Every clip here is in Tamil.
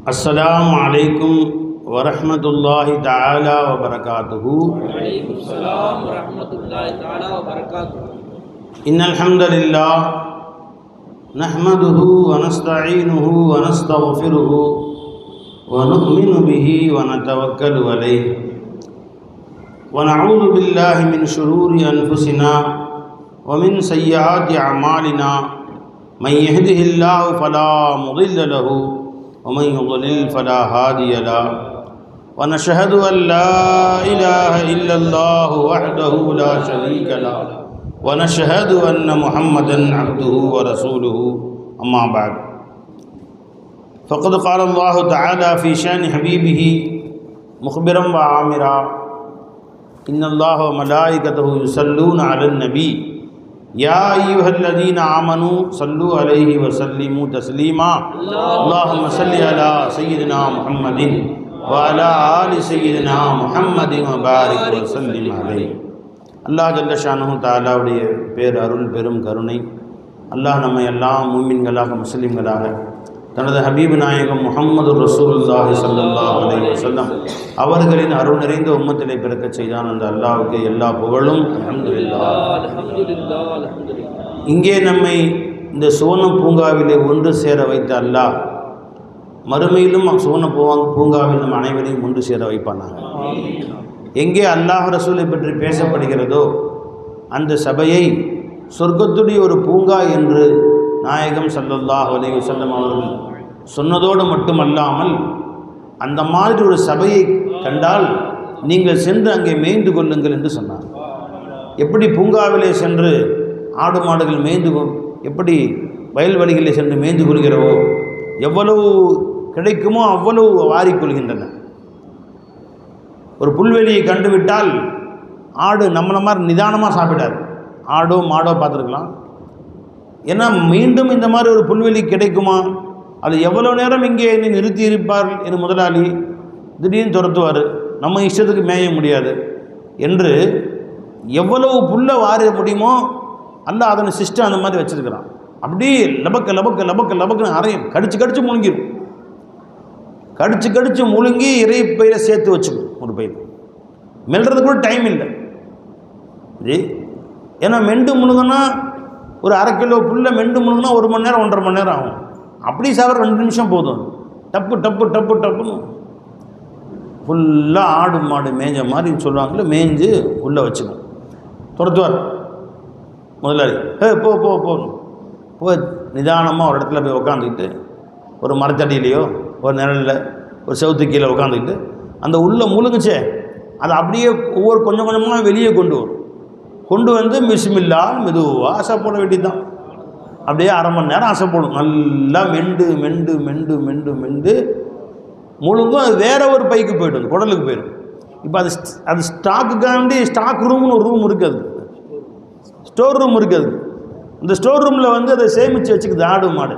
अस्सलामु अलैकुम वरहमतुल्लाहि ताला वबरकातुहु। वअलैकुम अस्सलाम वरहमतुल्लाहि ताला वबरकातुहु। इन्नल हम्दुलिल्लाह नहमदुहु व नस्तईनुहु व नस्तगफिरुहु व नु'मिनु बिही व नतवक्कलु अलैहि व नऊज़ु बिल्लाहि मिन शुरूरि अनफुसिना व मिन सय्यिआति अमालिना मन यहदिहिल्लाहु फला मुदिल्ल लहु वमन युद्लिल फला हादिय लहु व नशहदु अन ला इलाहा इल्लल्लाहु वहदहु ला शरीक लहु व नशहदु अन्न मुहम्मदन अब्दुहु व रसूलुहु अम्मा बाद फ़क़द क़ाल अल्लाहु तआला फ़ी शान हबीबिही मुख़बिरन व आमिरा इन्नल्लाह व मलाइकतहु युसल्लूना अलन नबी या अय्युहल्लज़ीना आमनू सल्लु अलैहि व सल्लिमू तस्लीमा अल्लाहुम्मा सल्लि अला सय्यिदिना मुहम्मदिन व अला आलि सय्यिदिना मुहम्मदिन व बारिक व सल्लिम अलैहि। அல்லாஹ் ஜல்ல ஷானுஹு தஆலாவுடைய பேர் அருள் பெரும் கருணை அல்லாஹ் நம்மை எல்லாம் மூமின்களாக முஸ்லிம்களாக தனது ஹபீப் நாயகம் முஹம்மது ரசூலுல்லாஹி ஸல்லல்லாஹு அலைஹி வஸல்லம் அவர்களின் அருள் நிறைந்த உம்மத்திலே பிறக்க செய்தான். அந்த அல்லாஹ்வுக்கு எல்லா புகழும் அல்ஹம்துலில்லாஹ். இங்கே நம்மை இந்த சுவன பூங்காவிலே ஒன்று சேர வைத்த அல்லாஹ் மறுமையிலும் சுவன பூங்காவில் நம் அனைவரையும் ஒன்று சேர வைப்பானாங்க. எங்கே அல்லாஹ் ரசூலை பற்றி பேசப்படுகிறதோ அந்த சபையை சொர்க்கத்துடைய ஒரு பூங்கா என்று நாயகம் ஸல்லல்லாஹு அலைஹி வஸல்லம் அவர்கள் சொன்னதோடு மட்டுமல்லாமல் அந்த மாதிரி ஒரு சபையை கண்டால் நீங்கள் சென்று அங்கே மேய்ந்து கொள்ளுங்கள் என்று சொன்னார். எப்படி பூங்காவிலே சென்று ஆடு மாடுகள் எப்படி வயல்வெளிகளில் சென்று மேய்ந்து கொள்கிறவோ எவ்வளவு கிடைக்குமோ அவ்வளவு வாரிக்கொள்கின்றன. ஒரு புல்வெளியை கண்டுவிட்டால் ஆடு நம்மளை மாதிரி நிதானமாக சாப்பிடாது. ஆடோ மாடோ பார்த்துருக்கலாம். ஏன்னா மீண்டும் இந்த மாதிரி ஒரு புல்வெளி கிடைக்குமா, அது எவ்வளோ நேரம் இங்கே நிறுத்தி இருப்பார் என்று முதலாளி திடீர்னு துரத்துவார், நம்ம இஷ்டத்துக்கு மேய முடியாது என்று எவ்வளவு புல்லை வார முடியுமோ அல்ல அதனை சிஸ்டம் அந்த மாதிரி வச்சுருக்கிறான். அப்படியே லபக்க லபக்க லபக்க லபக்குன்னு அரையும் கடிச்சு முழுங்கிடும். கடிச்சு முழுங்கி இறை பயிரை சேர்த்து வச்சுக்கும். ஒரு பயிர் மெல்றது கூட டைம் இல்லை. ஏன்னா மெண்டு முழுங்கன்னா ஒரு அரை கிலோ புல்லை மெண்டு முழுங்கினா 1 மணி நேரம் 1.5 மணி நேரம் ஆகும். அப்படி சாப்பிட 2 நிமிஷம் போதும். டப்புன்னு ஃபுல்லாக ஆடு மாடு மேய்ஞ்ச மாதிரி சொல்லுவாங்களே, மேய்ஞ்சு உள்ளே வச்சுக்கணும். துரத்துவார் முதலாளி. போ நிதானமாக ஒரு இடத்துல போய் உக்காந்துக்கிட்டு ஒரு மரத்தடியிலையோ ஒரு நிழலில் ஒரு செவுத்து கீழே உட்காந்துக்கிட்டு அந்த உள்ளே முழுங்குச்சே அதை அப்படியே ஒவ்வொரு கொஞ்சம் கொஞ்சமாக வெளியே கொண்டு வந்து பிஸ்மில்லா மெதுவாக ஆசை போட வேண்டியதுதான். அப்படியே அரை மணி நேரம் ஆசை போடும். நல்லா மெண்டு முழுங்கும். அது வேற ஒரு பைக்கு போய்டும், குடலுக்கு போயிடும். இப்போ அது ஸ்டாக்குக்காண்டி ஸ்டாக் ரூம்னு ஒரு ரூம் இருக்குது, ஸ்டோர் ரூம் இருக்குது. இந்த ஸ்டோர் ரூமில் வந்து அதை சேமித்து வச்சுக்குது ஆடு மாடு.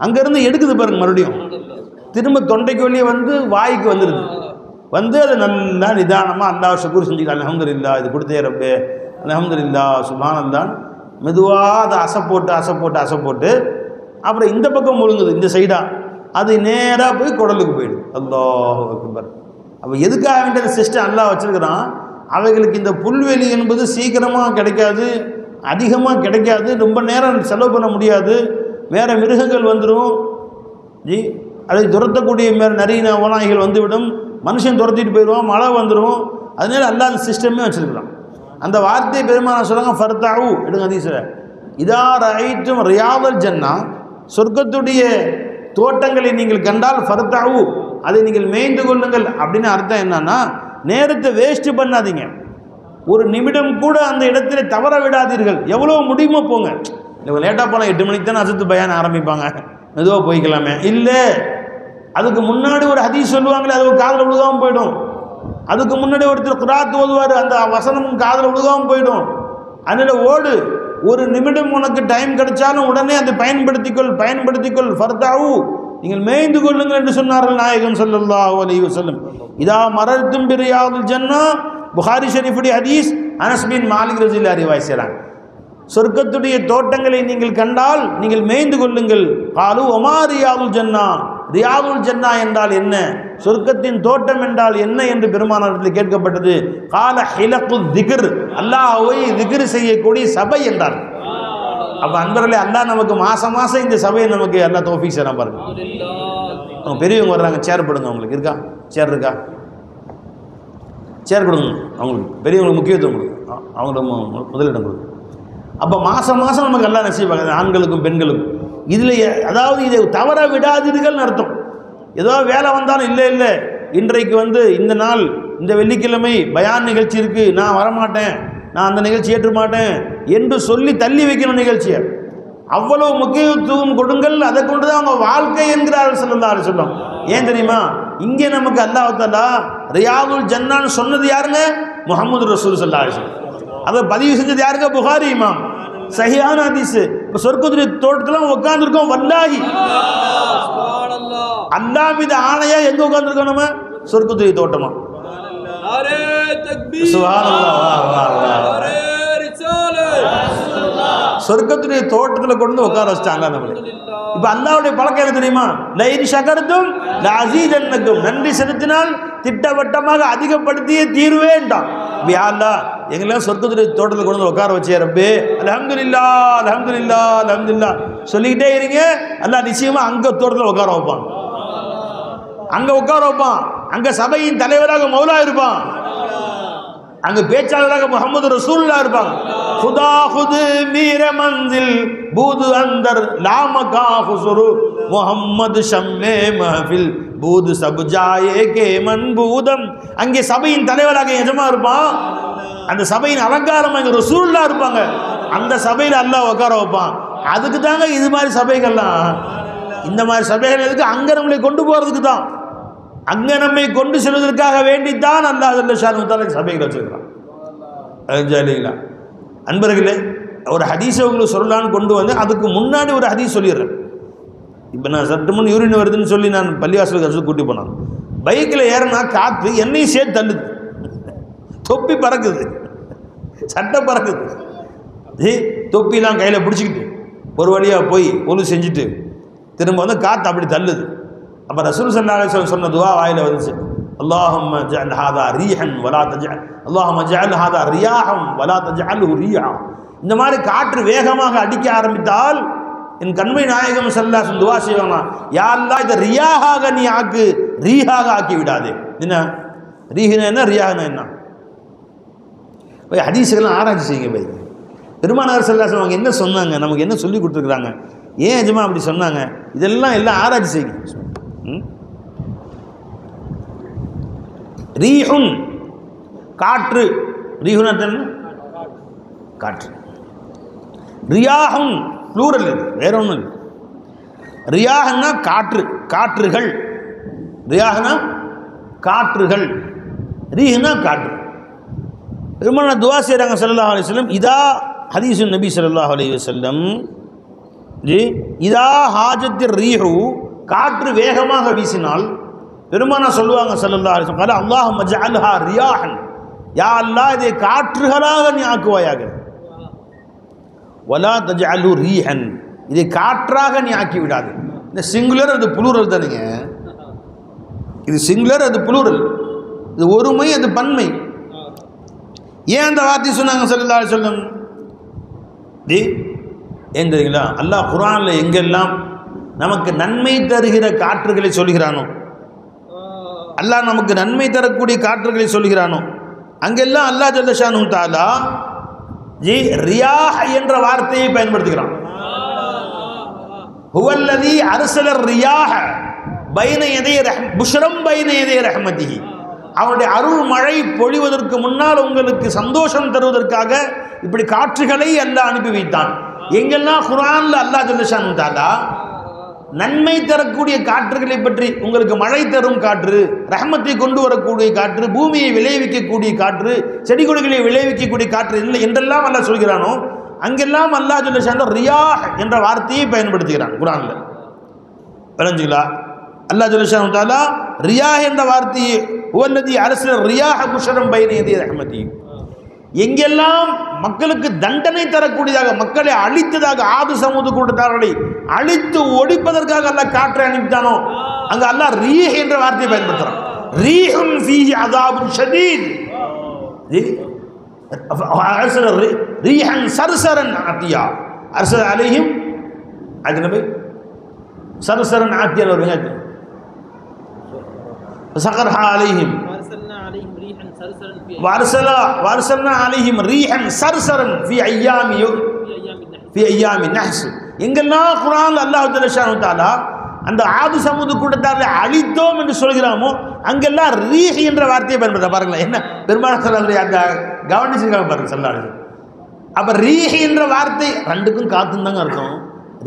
அங்கேருந்து எடுக்குது பாருங்க, மறுபடியும் திரும்ப தொண்டைக்கு வெளியே வந்து வாய்க்கு வந்துடுது. வந்து அதை நல்லா நிதானமாக அல்லாஹ் ஷுக்ர் செஞ்சுக்கலாம். அல்ஹம்துலில்லாஹ் இது கொடுத்தே ரப்பே, அல்ஹம்துலில்லாஹ் சுப்ஹானல்லாஹ் மெதுவாக அதை அசை போட்டு அப்புறம் இந்த பக்கம் முழுங்குது, இந்த சைடாக. அது நேராக போய் குடலுக்கு போயிடுது. அல்லாஹ் அக்பர். அப்போ எதுக்காக வேண்டிய சிஸ்டம் அல்லாஹ் வச்சுருக்கிறான். அவைகளுக்கு இந்த புல்வெளி என்பது சீக்கிரமாக கிடைக்காது, அதிகமாக கிடைக்காது, ரொம்ப நேரம் செலவு பண்ண முடியாது. வேறு மிருகங்கள் வந்துடும், அதை துரத்தக்கூடிய நிறைய ஓநாய்கள் வந்துவிடும், மனுஷன் துரத்திட்டு போயிடுவான், மழை வந்துடும். அதனால அல்லாஹ் அந்த சிஸ்டமே வச்சுருக்கிறான். அந்த வார்த்தை பெருமானா சொல்கிறாங்க, ஃபர்தாவு எடுங்க ஹதீஸ்ல, இதா ரஐத்தும் ரியாதல் ஜன்னா, சொர்க்கத்துடைய தோட்டங்களை நீங்கள் கண்டால் ஃபர்தாவு, அதை நீங்கள் மேய்ந்து கொள்ளுங்கள். அப்படின்னு அர்த்தம் என்னன்னா, நேரத்தை வேஸ்ட் பண்ணாதீங்க, ஒரு நிமிடம் கூட அந்த இடத்துல தவற விடாதீர்கள். எவ்வளோ முடியுமோ போங்க. இல்லை லேட்டாக போனால் 8 மணிக்கு தானே அசத்து பயான் ஆரம்பிப்பாங்க, மெதுவாக போய்க்கலாமே. இல்லை, அதுக்கு முன்னாடி ஒரு ஹதீஸ் சொல்லுவாங்களே, அது ஒரு காதில் விழுகாமல் போயிடும். அதுக்கு முன்னாடி ஒருத்தர் குராத் ஓதுவார், அந்த வசனம் காதில் விழுகாமல் போயிடும். அதனால் ஓடு, ஒரு நிமிடம் உனக்கு டைம் கிடைச்சாலும் உடனே அதை பயன்படுத்திக்கொள். ஃபர்தாவு, நீங்கள் மேய்ந்து கொள்ளுங்கள் என்று சொன்னார்கள் நாயகம் ஸல்லல்லாஹு அலைஹி வஸல்லம். இதா மரர்தும் பிரியாதுல் ஜன்னா, புகாரி ஷரீஃபுடைய ஹதீஸ், அனஸ் பின் மாலிக் ரலியல்லாஹு அன்ஹு ரிவாயத். சொர்க்கத்துடைய தோட்டங்களை நீங்கள் கண்டால் நீங்கள் மேய்ந்து கொள்ளுங்கள். காலு ஒமாரியாவுல் ஜன்னா, ரியாதுல் ஜன்னா என்றால் என்ன, சொர்க்கத்தின் தோட்டம் என்றால் என்ன என்று பெருமானாரிடத்தில் கேட்கப்பட்டது. கால ஹிலகு திக்ர், அல்லாஹ்வை திக்ர் செய்யக்கூடிய சபை என்றார். அப்ப அன்பர்களே, அல்லாஹ் நமக்கு மாசம் மாசம் இந்த சபையை நமக்கு எல்லா தௌஃபீக் செய்யலாம் பாருங்க. அவங்க பெரியவங்க வர்றாங்க, சேர் போடுங்க. அவங்களுக்கு இருக்கா சேர்? இருக்கா? சேர் கொடுங்க அவங்களுக்கு, பெரியவங்களுக்கு முக்கியத்துவம் கொடுங்க, அவங்களுக்கு முதலிடம் கொடுங்க. அப்போ மாதம் மாதம் நமக்கு எல்லாம் நசீபாங்க, ஆண்களுக்கும் பெண்களுக்கும். இதில் அதாவது இதை தவற விடாதீர்கள்னு அர்த்தம். ஏதோ வேலை வந்தாலும் இல்லை இல்லை இன்றைக்கு வந்து இந்த நாள் இந்த வெள்ளிக்கிழமை பயான் நிகழ்ச்சி இருக்குது, நான் வரமாட்டேன், நான் அந்த நிகழ்ச்சி ஏற்ற மாட்டேன் என்று சொல்லி தள்ளி வைக்கணும் நிகழ்ச்சியை. அவ்வளவு முக்கியத்துவம் கொடுங்கள், அதை கொண்டு தான் அவங்க வாழ்க்கை என்கிறார்கள் ஸல்லல்லாஹு அலைஹி வஸல்லம். ஏன் தெரியுமா? இங்கே நமக்கு அல்லாஹ் தஆலா ரியாதுல் ஜன்னான்னு சொன்னது யாருங்க? முஹம்மது ரசூல் ஸல்லல்லாஹு அலைஹி வஸல்லம். அதை பதிவு செஞ்சது யாருங்க? புகாரி இமாம். சஹீஹான ஹதீஸ். இப்போ சொர்க்கத்துடைய தோட்டத்தில் உட்கார்ந்துருக்கோம். வல்லாஹி அல்லாஹ் மீது ஆணையா எங்க உட்கார்ந்துருக்கோம் நம்ம? சொர்க்கத்துடைய தோட்டமா? சொர்க்கத்துடைய தோட்டத்தில் கொண்டு உட்கார வச்சிட்டாங்க நம்மளை. இப்ப அல்லாஹ்வுடைய பழக்கம் என்ன தெரியுமா? லைன் ஷகர்தும் லஅஸீதன்னகும், நன்றி செலுத்தினால் திட்டவட்டமாக அதிகப்படுத்தியே தீர்வேன்டான். யா அல்லாஹ், எங்கெல்லாம் சொர்க்கத்துடைய தோட்டத்தில் கொண்டு உட்கார வச்சே ரப்பே, அல்ஹம்துலில்லாஹ் அல்ஹம்துலில்லாஹ் அல்ஹம்துலில்லாஹ் சொல்லிக்கிட்டே இருங்க. அல்லாஹ் நிச்சயமா அங்க தோட்டத்தில் உட்கார வைப்பான், அங்க உட்கார வைப்பான். அங்க சபையின் தலைவராக மௌலா இருப்பான், அங்க பேச்சாளராக முஹம்மது ரசூலுல்லாஹ் இருப்பாங்க. खुदा खुद मीर मंजिल बूद अंदर लामका खुसरू मोहम्मद शम्मे महफिल बूद सब जाए के मनबूदम. அங்கே சபையின் தலைவராக எஜமா இருப்பான், அந்த சபையின் அலங்காரம் அங்கே ரசூலுல்லாஹ் இருப்பாங்க. அந்த சபையில் அல்லாஹ் உட்கார வைப்பான். அதுக்கு தாங்க இது மாதிரி சபைகள்லாம். இந்த மாதிரி சபைகள் எதுக்கு? அங்கே நம்மளை கொண்டு போகிறதுக்கு தான், அங்கே நம்மை கொண்டு செல்வதற்காக வேண்டித்தான் அல்லாஹ் ஜல்ல ஷானுஹு சபைகளை வச்சிருக்கிறான். இல்லைங்களா அன்பர்களே? ஒரு ஹதீஸை உங்களுக்கு சொல்லலான்னு கொண்டு வந்து அதுக்கு முன்னாடி ஒரு ஹதீஸ் சொல்லிடுறேன். இப்போ நான் சற்று முன் யூரின் வருதுன்னு சொல்லி நான் பள்ளிவாசலுக்கு கூட்டி போனேன். பைக்கில் ஏறினா காற்று என்னையும் சேர்த்து தள்ளுது, தொப்பி பறக்குது, சட்டை பறக்குது. தொப்பிலாம் கையில் பிடிச்சிக்கிட்டு ஒரு வழியாக போய் ஒழு செஞ்சுட்டு திரும்ப வந்து காற்று அப்படி தள்ளுது. அப்போ ரசூல் ஸல்லல்லாஹு அலைஹி வஸல்லம் சொன்ன துவா வாயில வந்துச்சு, அல்லாஹும்ம ஜஅல் ஹாதா ரீஹன் வலா தஜஅல், அல்லாஹும்ம ஜஅல் ஹாதா ரியாஹன் வலா தஜஅல்ஹு ரீஹா. இந்த மாதிரி காற்று வேகமாக அடிக்க ஆரம்பித்தால் என் கண்மை நாயகம் ஸல்லல்லாஹு அலைஹி வஸல்லம் துவா செய்வாங்க, யா அல்லாஹ் இதை ரியாஹாக நீ ஆக்கு, ரீஹாக ஆக்கி விடாதே. என்ன ரீஹனா என்ன, ரியாஹனா என்ன? போய் ஹதீஸ்கள்லாம் ஆராய்ச்சி செய்யுங்க. போய் பெருமானார் ஸல்லல்லாஹு அலைஹி வஸல்லம் அவங்க என்ன சொன்னாங்க, நமக்கு என்ன சொல்லி கொடுத்துருக்குறாங்க, ஏன் எஜமா அப்படி சொன்னாங்க, இதெல்லாம் எல்லாம் ஆராய்ச்சி செய்யுங்க. ரீஹுன் காற்று, ரீஹுன் என்ன? காற்று. ரியாஹுன் ப்ளூரல், இது வேற ஒன்றும் இல்லை. ரியாஹ்னா காற்று, காற்றுகள். ரியாஹ்னா காற்றுகள், ரீஹ்னா காற்று. பெருமானார் துஆ செய்கிறாங்க ஸல்லல்லாஹு அலைஹி வஸல்லம், இதா ஹதீஸுன் நபி ஸல்லல்லாஹு அலைஹி வஸல்லம் ஜி இதா ஹாஜத்திர் ரீஹு, காற்று வேகமாக வீசினால் பெருமானார் சொல்லுவாங்க ஸல்லல்லாஹு அலைஹி வஸல்லம், அல்லாஹும்ம ஜஅல்ஹா ரியாஹன், யா அல்லாஹ் இதை காற்றுகளாக நீ ஆக்குவாயாக, வலா தஜஅல்ஹு ரீஹன், இதை காற்றாக நீ ஆக்கி விடாது. இந்த சிங்குலர் அது புளூரல் தானுங்க, இது சிங்குலர் அது புளூரல், இது ஒருமை அது பன்மை. ஏன் அந்த வார்த்தை சொன்னாங்க ஸல்லல்லாஹு அலைஹி வஸல்லம்? ஏன் தெரியுங்களா? அல்லாஹ் குர்ஆனில் எங்கெல்லாம் நமக்கு நன்மை தருகிற காற்றுகளை சொல்கிறானோ, அல்லாஹ் நமக்கு நன்மை தரக்கூடிய காற்றுகளை சொல்கிறானோ, அங்கெல்லாம் அல்லாஹ் ஜல்ல ஷானுஹு தஆலா ரியாஹ் என்ற வார்த்தையை பயன்படுத்துகிறான். ஹுவல்லதி அர்ஸல ரியாஹ பைன யதை புஷ்ரம் பைன யதை ரஹ்மத்திஹி, அவனுடைய அருள் மழை பொழிவதற்கு முன்னால் உங்களுக்கு சந்தோஷம் தருவதற்காக இப்படி காற்றுகளை அல்லாஹ் அனுப்பி வைத்தான். எங்கெல்லாம் குர்ஆன்ல அல்லாஹ் ஜல்ல ஷானுஹு தஆலா நன்மை தரக்கூடிய காற்றுகளை பற்றி, உங்களுக்கு மழை தரும் காற்று, ரஹ்மத்தை கொண்டு வரக்கூடிய காற்று, பூமியை விளைவிக்கக்கூடிய காற்று, செடி கொடிகளை விளைவிக்கக்கூடிய காற்று இல்லை என்றெல்லாம் அல்லாஹ் சொல்கிறானோ, அங்கெல்லாம் அல்லாஹ் ஜல்ல ஷானுஹு ரியாஹ் என்ற வார்த்தையை பயன்படுத்துகிறான் குர்ஆன்ல. புரிஞ்சுங்களா? அல்லாஹ் ஜல்ல ஷானுஹு தஆலா ரியாஹ் என்ற வார்த்தையை ஹுவல்லதி அர்ஸல ரியாஹ புஷ்ரம் பைன யதை ரஹ்மத்திஹி, எங்கெல்லாம் மக்களுக்கு தண்டனை தரக்கூடியதாக, மக்களை அழித்ததாக, ஆது சமூக கூட்டத்தார்களை அழித்து ஒழிப்பதற்காக அல்லாஹ் காற்றை அனுப்பித்தானோ அங்க அல்லாஹ் ரீஹ் என்ற வார்த்தையை பயன்படுத்துறான். ரீஹுன் ஃபீஹி அஸாபுன் ஷதீத். அர்ஸல ரீஹன் சர்சரன் ஆத்தியா அர்ஸல அலைஹிம் அஜ்னபி சர்சரன் ஆத்தியா வருங்க. சகர்ஹா அலைஹிம் வர்சல்னா அலைஹிம் ரீஹன் சர்சரன் ஃபீ ஐயாமி நஹ்ஸ். எங்கெல்லாம் குர்ஆன்ல அல்லாஹ் ஜல்லஷானு தஆலா அந்த ஆது சமூக கூட்டத்தாரை அழித்தோம் என்று சொல்கிறாமோ அங்கெல்லாம் ரீஹ் என்ற வார்த்தையை பயன்படுத்த பாருங்களேன். என்ன பெருமாள் சொல்றாரு, அந்த கவனிச்சிருக்காங்க பாருங்க சொல்லாரு. அப்ப ரீஹ் என்ற வார்த்தை ரெண்டுக்கும் காத்துன்னு தாங்க அர்த்தம்.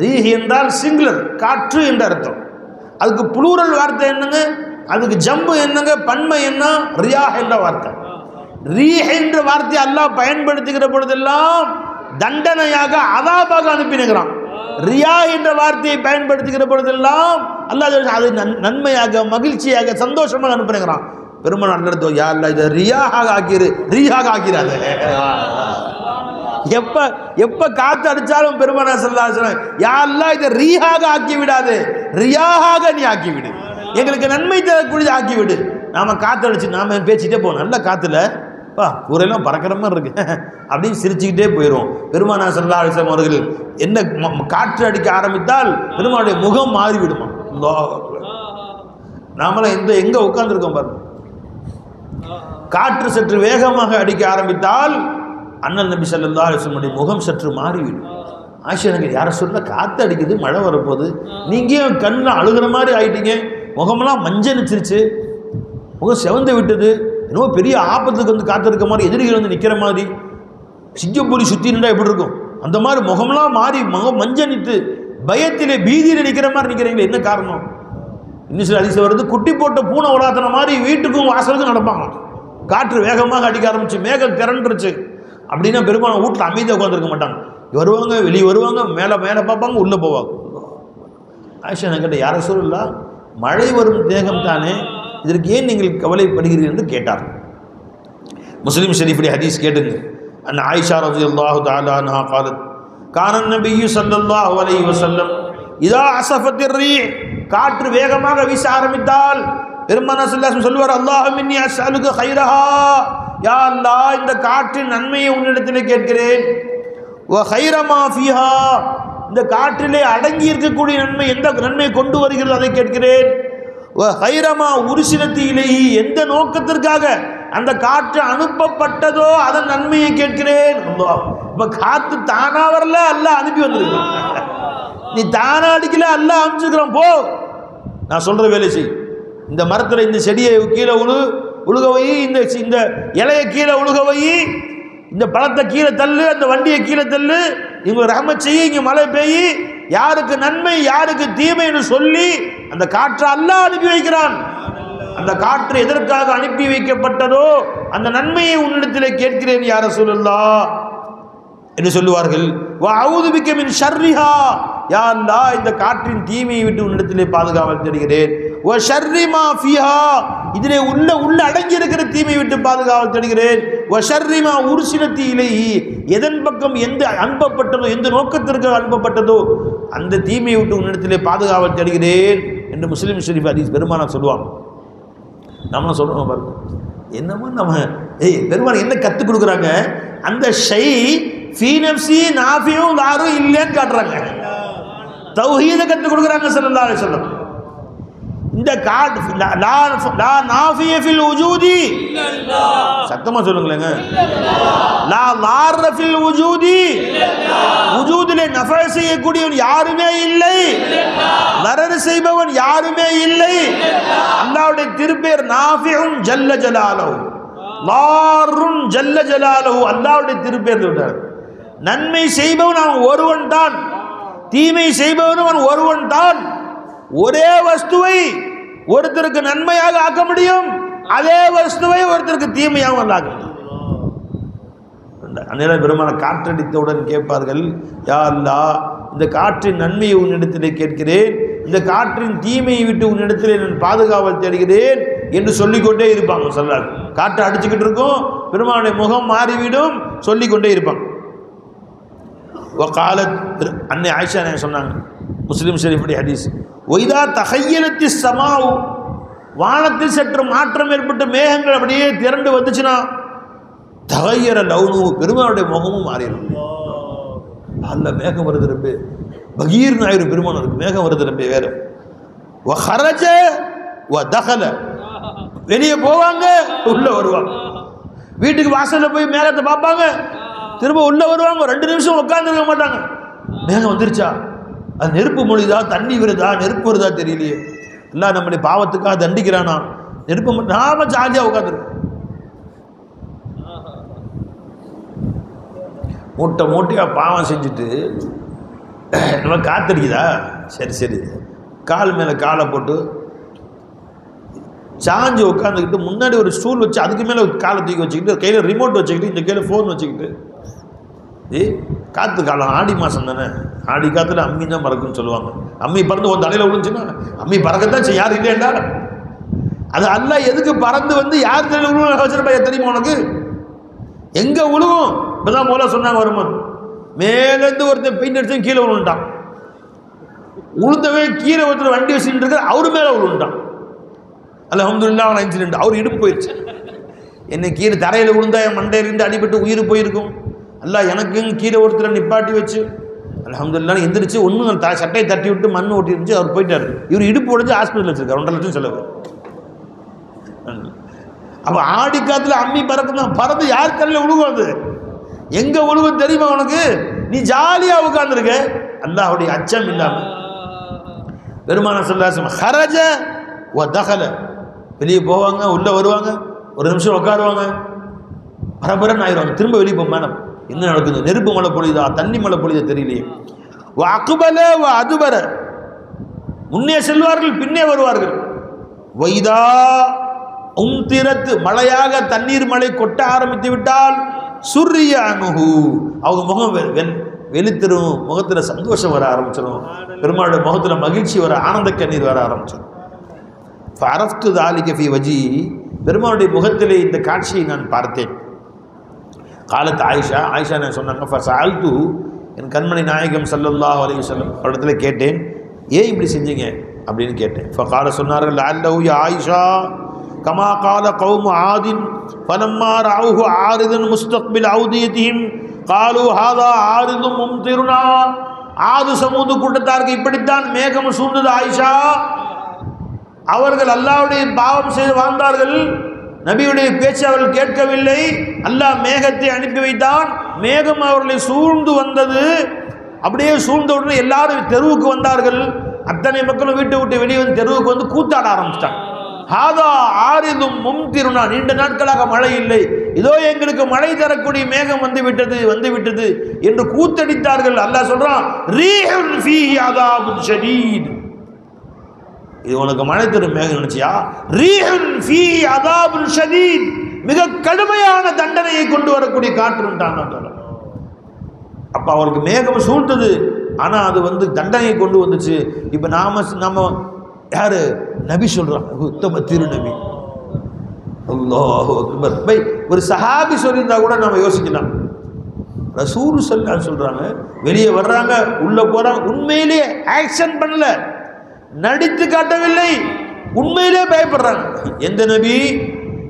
ரீஹ் என்றால் சிங்குலர், காற்று என்ற அர்த்தம். அதுக்கு புளூரல் வார்த்தை என்னங்க, அதுக்கு ஜம்பு என்னங்க, பன்மை என்ன, ரியாஹ் என்ற வார்த்தை. ரீஹ் என்ற வார்த்தையை அல்லாஹ் பயன்படுத்துகிற பொழுதெல்லாம் தண்டனையாக அதாபாக அனுப்பினுகிறான். ரியா என்ற வார்த்தையை பயன்படுத்துகிற பொழுதெல்லாம் அல்லாஹ் அது நன்மையாக, மகிழ்ச்சியாக, சந்தோஷமாக அனுப்புகிறான். பெருமாள் அண்ணன் யா அல்லாஹ் இதை ரியாஹாக ஆக்கிரு, ரீஹாக ஆக்கிறாங்க. எப்ப காத்து அடிச்சாலும் பெருமானா ஸல்லல்லாஹு அலைஹி வஸல்லம் யா அல்லாஹ் இதை ரீஹாக ஆக்கி விடாது, ரியாஹாக நீ ஆக்கி விடு, எங்களுக்கு நன்மை தரக்கூடிய ஆக்கி விடு. நாம காத்து அடிச்சு நாம பேசிட்டே போவோம், நல்ல காத்துல கூரையெல்லாம் பறக்கிற மாதிரி இருக்கு அப்படின்னு சிரிச்சுக்கிட்டே போயிடும். பெருமானா ஸல்லல்லாஹு அலைஹி வஸல்லம் அவர்கள் என்ன காற்று அடிக்க ஆரம்பித்தால் பெருமானுடைய முகம் மாறிவிடுமா. நாமெல்லாம் எங்க உட்கார்ந்துருக்கோம் பாருங்க. காற்று சற்று வேகமாக அடிக்க ஆரம்பித்தால் அண்ணல் நபி ஸல்லல்லாஹு அலைஹி வஸல்லம் முகம் சற்று மாறிவிடும். ஆயிஷா எனக்கு யாரை சொல்ல காற்று அடிக்குது, மழை வரப்போகுது, நீங்க கண்ணில் அழுகிற மாதிரி ஆயிட்டீங்க, முகமெல்லாம் மஞ்சளிச்சிருச்சு, முகம் செவந்து விட்டது, என்னவோ பெரிய ஆபத்துக்கு வந்து காத்திருக்க மாதிரி, எதிரிகள் வந்து நிற்கிற மாதிரி, சிங்கப்பூரி சுற்றி நின்றா எப்படி இருக்கும் அந்த மாதிரி முகமெல்லாம் மாறி முகம் மஞ்சளித்து பயத்திலே பீதியில் நிற்கிற மாதிரி நிற்கிறீங்களே, என்ன காரணம்? இன்னும் சில அதிசயம் வருது, குட்டி போட்ட பூனை உலாத்தின மாதிரி வீட்டுக்கும் வாசலுக்கும் நடப்பாங்க. காற்று வேகமாக அடிக்க ஆரம்பிச்சு, மேகம் திரண்டுருச்சு அப்படின்னா பெரும்பாலும் வீட்டில் அமைதியாக உட்காந்துருக்க மாட்டாங்க. வருவாங்க, வெளியே வருவாங்க, மேலே பார்ப்பாங்க, உள்ளே போவாங்க. ஆயிஷா என்கிட்ட யார சொல்லலாம், மழை வரும் தேகம் தானே, இதற்கு ஏன் நீங்கள் கவலைப்படுகிறீர்கள் என்று கேட்டார். முஸ்லிம் ஷரீஃபுடைய ஹதீஸ் கேட்டுங்க. அன் ஆயிஷா ரலியல்லாஹு தஆலா அன்ஹா قالت கான நபியு ஸல்லல்லாஹு அலைஹி வஸல்லம் இதா அஸஃபத்திர் ரீஹ், காற்று வேகமாக வீச ஆரம்பித்தால் பெருமானார் ஸல்லல்லாஹு அலைஹி வஸல்லம் சொல்வார், அல்லாஹும்ம இன்னி அஸ்அலுக கைரஹா, யா அல்லாஹ் இந்த காற்றின் நன்மையை உன்னிடத்திலே கேட்கிறேன், வ கைர மா ஃபீஹா, இந்த காற்றிலே அடங்கி இருக்கக்கூடிய நன்மை, எந்த நன்மையை கொண்டு வருகிறது அதை கேட்கிறேன், வ கைர மா உர்சிலத் இலைஹி, எந்த நோக்கத்திற்காக அந்த காற்று அனுப்பப்பட்டதோ அதன் நன்மையை கேட்கிறேன். அல்லாஹ், இப்ப காத்து தானா வரல, அல்லாஹ் அனுப்பி வந்திருக்கு. நீ தானா அடிக்கல, அல்லாஹ் அனுப்பிச்சுக்கிறான், போ நான் சொல்ற வேலை செய். இந்த மரத்தில் இந்த செடியை கீழே உழுக வை, இந்த இலையை கீழே உழுக வை, இந்த பழத்தை கீழே தள்ளு, அந்த வண்டியை கீழே தள்ளு, இவங்க ரஹ்மத் செய்ய, இங்கே மழை பெய்யி, யாருக்கு நன்மை யாருக்கு தீமை என்று சொல்லி அந்த காற்றை அல்லாஹ் அனுப்பி வைக்கிறான். அந்த காற்று எதற்காக அனுப்பி வைக்கப்பட்டதோ அந்த நன்மையை உன்னிடத்திலே கேட்கிறேன் யா ரசூலுல்லாஹ் என்று சொல்லுவார்கள். வ அஊது பிக்க மின் ஷர்ரிஹா, யா அல்லாஹ் இந்த காற்றின் தீமையை விட்டு உன்னிடத்திலே பாதுகாவல் தேடுகிறேன். வ ஷர்ரி மா ஃபீஹா, இதிலே உள்ள அடங்கி இருக்கிற தீமையை விட்டு பாதுகாவல் தேடுகிறேன். வ ஷர்ரி மா உர்சிலத் இலைஹி, எதன் பக்கம் எந்த அனுப்பப்பட்டதோ, எந்த நோக்கத்திற்கு அனுப்பப்பட்டதோ அந்த தீமையை விட்டு உன்னிடத்திலே பாதுகாவல் தேடுகிறேன் என்று முஸ்லிம் ஷரீஃப் ஹதீஸ் பெருமானார் சொல்லுவாங்க. நம்ம சொல்றோம் பாருங்க, என்னமோ நம்ம பெருமாள் என்ன கற்றுக் கொடுக்குறாங்க, அந்த ஷை ஃபீ நஃப்ஸி நாஃபியும் லாரும் இல்லைன்னு காட்டுறாங்க. தௌஹீதை கற்றுக் கொடுக்குறாங்க ஸல்லல்லாஹு அலைஹி வஸல்லம். இந்த லா நாஃபிய ஃபில் வஜூதி, சத்தமா சொல்லுங்களேங்க, லா லார்ர ஃபில் வஜூதி, வஜூதிலே நஃப செய்யக்கூடியவன் யாருமே இல்லை, லரர் செய்பவன் யாருமே இல்லை. அல்லாஹ்வுடைய திருப்பேர் நாஃபிஉன் ஜல்ல ஜலாலுஹு, லாருன் ஜல்ல ஜலாலுஹு, அல்லாஹ்வுடைய திருப்பேர் சொல்றார். நன்மை செய்பவன் அவன் ஒருவன் தான், தீமை செய்பவன் அவன் ஒருவன் தான். ஒரே வஸ்துவை ஒருத்தருக்கு நன்மையாக ஆக்க முடியும், அதே வஸ்துவை ஒருத்தருக்கு தீமையாக ஆக்க முடியும். அந்நேரம் பெருமான காற்றடித்தவுடன் கேட்பார்கள், யா அல்லாஹ் இந்த காற்றின் நன்மையை உன்னிடத்திலே கேட்கிறேன், இந்த காற்றின் தீமையை விட்டு உன்னிடத்திலே நான் பாதுகாவல் தேடுகிறேன் என்று சொல்லிக்கொண்டே இருப்பாங்க. சொல்றாரு, காற்று அடிச்சுக்கிட்டு இருக்கும், பெருமானுடைய முகம் மாறிவிடும், சொல்லிக்கொண்டே இருப்பாங்க. காலத் அன்னை ஆயிஷா சொன்னாங்க, முஸ்லிம் ஷரீஃபுடைய ஹதீஸ். ஒய்தா தஹய்யலத்தி ஸமாஉ, வானத்தில் சற்று மாற்றம் ஏற்பட்டு மேகங்கள் அப்படியே திரண்டு வந்துச்சுன்னா தகையர லவுனு, பெருமானுடைய முகமும் மாறிடும். அல்ல மேகம் வருது ரப்பே, பகீர் நாயிரு பெருமான் இருக்கு, மேகம் வருது ரப்பே வேற. வ ஹரஜ வ தஹல, வெளியே போவாங்க உள்ள வருவாங்க. வீட்டுக்கு வாசல்ல போய் மேகத்தை பார்ப்பாங்க, திரும்ப உள்ள வருவாங்க. 2 நிமிஷம் உட்கார்ந்துருக்க மாட்டாங்க. மேகம் வந்துருச்சா, அது நெருப்பு மொழிதா, தண்ணி வருதா, நெருப்பு வருதா தெரியலையே, எல்லாம் நம்முடைய பாவத்துக்காக தண்டிக்கிறானா, நெருப்பு நாம ஜாலியா உட்காந்துருக்கோம். மூட்டை மூட்டையா பாவம் செஞ்சுட்டு நம்ம காத்தடிக்குதா, சரி சரி கால் மேலே காலை போட்டு சாஞ்சு உட்காந்துக்கிட்டு முன்னாடி ஒரு ஸ்டூல் வச்சு அதுக்கு மேலே காலை தூக்கி வச்சுக்கிட்டு கையில் ரிமோட் வச்சுக்கிட்டு இந்த கையில் ஃபோன் வச்சுக்கிட்டு, காற்று காலம் ஆடி மாதம் தானே, ஆடி காற்றுல அம்மி தான் பறக்குன்னு சொல்லுவாங்க. அம்மி பறந்து ஒரு தலையில் விழுந்துச்சுன்னா அம்மி பறக்கத்தான் செய்ய, யார் இல்லையா அது அல்ல. எதுக்கு பறந்து வந்து யார் தலையில் விழுவும் வச்சிருப்பா தெரியுமா உனக்கு, எங்கே விழுவும்? இப்போதான் போல சொன்னாங்க வரும்போது, மேலேருந்து ஒருத்தன் பெயிண்ட் அடிச்சு கீழே விழுந்துட்டான். உளுந்தவே கீழே ஒருத்தர் வண்டி வச்சுட்டு இருக்க அவரு மேலே விழுந்துட்டான். அல்ஹம்துலில்லாஹ் அவன் இன்சிடென்ட், அவர் இடுப்பு போயிடுச்சு. என்ன கீழே தரையில் விழுந்தா என் மண்டையிலிருந்து அடிபட்டு உயிர் போயிருக்கும். அல்ல எனக்கும் கீழே ஒருத்தரை நிப்பாட்டி வச்சு அல்ஹம்துலில்லாஹ் எந்திரிச்சு ஒன்றும் சட்டையை தட்டி விட்டு மண் ஓட்டி இருந்துச்சு, அவர் போயிட்டாரு. இவர் இடுப்பு உடஞ்சி ஹாஸ்பிட்டல் வச்சிருக்காரு, 2.5 லட்சம் செலவு. அப்போ ஆடி காத்துல அம்மி பறக்குதான், பறந்து யார் தலையில் விழுவும்? அது எங்க விழுவும் தெரியுமா உனக்கு? நீ ஜாலியா உட்கார்ந்துருக்க, அல்லாஹ்வுடைய அச்சம் இல்லாம. பெருமானார் ஸல்லல்லாஹு அலைஹி வஸல்லம் ஹரஜ வ தஹல, வெளியே போவாங்க, உள்ள வருவாங்க, 1 நிமிஷம் உட்காருவாங்க, பரபரன்னு ஆயிடுவாங்க, திரும்ப வெளியே போக என்ன நடக்குது, நெருப்பு மழை பொழிதா, தண்ணி மழை பொழிதா தெரியலையே. வ அக்பல வ அதுபர, முன்னே செல்வார்கள் பின்னே வருவார்கள். வைதா உம்திரத், மழையாக தண்ணீர் மழை கொட்ட ஆரம்பித்து விட்டால் சுர்ரிய அனுஹு, அவங்க முகம் வெளித்திரும், முகத்தில் சந்தோஷம் வர ஆரம்பிச்சிடும், பெருமாளுடைய முகத்தில் மகிழ்ச்சி வர, ஆனந்த கண்ணீர் வர ஆரம்பிச்சிடும். ஃபஅரஃப்து தாலிக ஃபீ வஜி, பெருமாளுடைய முகத்திலே இந்த காட்சியை நான் பார்த்தேன். காலத்து ஆயிஷா, ஆயிஷா நான் சொன்னாங்க, ஃபஸஅல்து, என் கண்மணி நாயகம் ஸல்லல்லாஹு அலைஹி வஸல்லம் இடத்துல கேட்டேன், ஏன் இப்படி செஞ்சீங்க அப்படின்னு கேட்டேன். ஃபகால சொன்னார்கள், லஅல்லஹு யா ஆயிஷா கமா கால கௌமு ஆதின் ஃபலம்மா ரஅவுஹு ஆரிதன் முஸ்தக்பில் அவுதியதிஹிம் காலு ஹாதா ஆரிதும் மும்திருனா, ஆது சமூது கூட்டத்தாருக்கு இப்படித்தான் மேகம் சூழ்ந்தது ஆயிஷா. அவர்கள் அல்லாஹ்வுடைய பாவம் செய்து வாழ்ந்தார்கள், நபியுடைய பேச்சு அவர்கள் கேட்கவில்லை, அல்லாஹ் மேகத்தை அனுப்பி வைத்தான், மேகம் அவர்களை சூழ்ந்து வந்தது. அப்படியே சூழ்ந்த உடனே எல்லாரும் தெருவுக்கு வந்தார்கள். அத்தனை மக்களும் வீட்டை விட்டு வெளியே வந்து தெருவுக்கு வந்து கூத்தாட ஆரம்பிச்சிட்டாங்க. ஹாதா ஆரிதும் மும்திருனா, நீண்ட நாட்களாக மழை இல்லை, இதோ எங்களுக்கு மழை தரக்கூடிய மேகம் வந்து விட்டது என்று கூத்தடித்தார்கள். அல்லாஹ் சொல்றான், ரீஹுன் ஃபீஹி அஸாபுன் ஷதீத், இது உனக்கு மழை தரும் மேகம் நினைச்சியா, ரீஹுன் ஃபீஹி அஸாபுன் ஷதீத், மிக கடுமையான தண்டனையை கொண்டு வரக்கூடிய காற்றுன்றாங்க. அப்ப அவருக்கு மேகம் சூழ்ந்தது, ஆனா அது வந்து தண்டனையை கொண்டு வந்துச்சு. இப்ப நாம யாரு நபி சொல்றாங்க, உத்தம திருநபி, அல்லாஹு அக்பர். ஒரு சஹாபி சொல்லியிருந்தா கூட நம்ம யோசிக்கலாம். ரசூல் ஸல்லல்லாஹு அலைஹி சொல்றாங்க, வெளியே வர்றாங்க, உள்ள போறாங்க, உண்மையிலேயே ஆக்ஷன் பண்ணல, நடித்து காட்டவில்லை, உண்மையிலே பயப்படுறாங்க. எந்த நபி?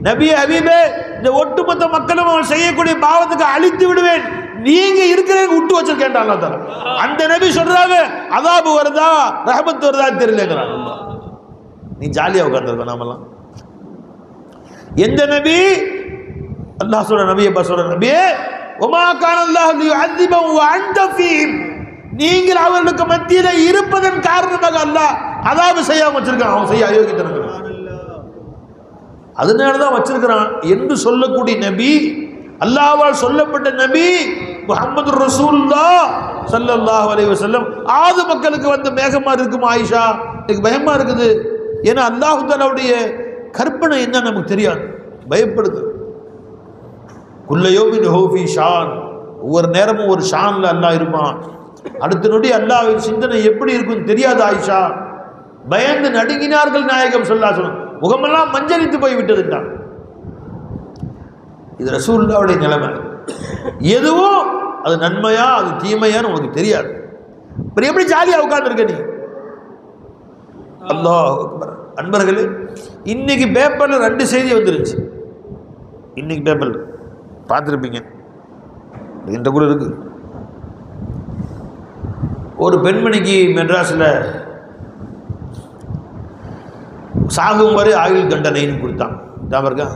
நபி ஹபீபே, இந்த ஒட்டுமொத்த மக்களும் அவன் செய்யக்கூடிய பாவத்துக்கு அழித்து விடுவேன், நீங்க இருக்கிறவங்க விட்டு வச்சிருக்கேன் அல்லாஹ் தஆலா. அந்த நபி சொல்றாங்க, அதாபு வருதா ரஹமத் வருதா தெரியலங்கிறாங்க. நீ ஜாலியா உட்கார்ந்துருக்க, நாமெல்லாம் எந்த நபி? அல்லாஹ் சொல்ற நபியை சொல்ற நபியே, வமா கான அல்லாஹ் லியுஅذிபஹும் வ அன்த ஃபீஹிம், நீங்கள் அவர்களுக்கு மத்தியில இருப்பதன் காரணமாக அல்லாஹ் அதாபு செய்யாம வச்சிருக்கான், அவன் செய்ய அயோக்கியத்தனம், அதனாலதான் வச்சிருக்கிறான் என்று சொல்லக்கூடிய நபி, அல்லாஹ்வால் சொல்லப்பட்ட நபி முஹம்மது ரசூலுல்லாஹ் ஸல்லல்லாஹு அலைஹி வஸல்லம். ஆது மக்களுக்கு வந்து மேகமா இருக்குமா ஆயிஷா? எனக்கு பயமா இருக்குது. ஏன்னா அல்லாஹ் தஆலாவுடைய கற்பனை என்ன நமக்கு தெரியாது, பயப்படுது. குல்லையோமின் ஹோஃபி ஷான், ஒவ்வொரு நேரமும் ஒரு ஷான்ல அல்லாஹ் இருப்பான். அடுத்த நொடி அல்லாஹ்வின் சிந்தனை எப்படி இருக்குன்னு தெரியாது ஆயிஷா. பயந்து நடுங்கினார்கள் நாயகம் ஸல்லல்லாஹு அலைஹி வஸல்லம், முகமெல்லாம் மஞ்சளித்து போய் விட்டதுட்டான். இது ரசூலுல்லாஹ்வுடைய நிலைமை. எதுவும் அது நன்மையா அது தீமையான்னு உனக்கு தெரியாது. எப்படி ஜாலியா உட்கார்ந்துருக்க நீ? அல்லாஹ் அக்பர். அன்பர்களே, இன்னைக்கு பேப்பரில் 2 செய்தி வந்துருச்சு. இன்னைக்கு பேப்பரில் பார்த்துருப்பீங்க, என்ற கூட இருக்கு. ஒரு பெண்மணிக்கு மெட்ராஸில் சாகும் வரை ஆயுள் தண்டனைன்னு கொடுத்தான். இருக்கா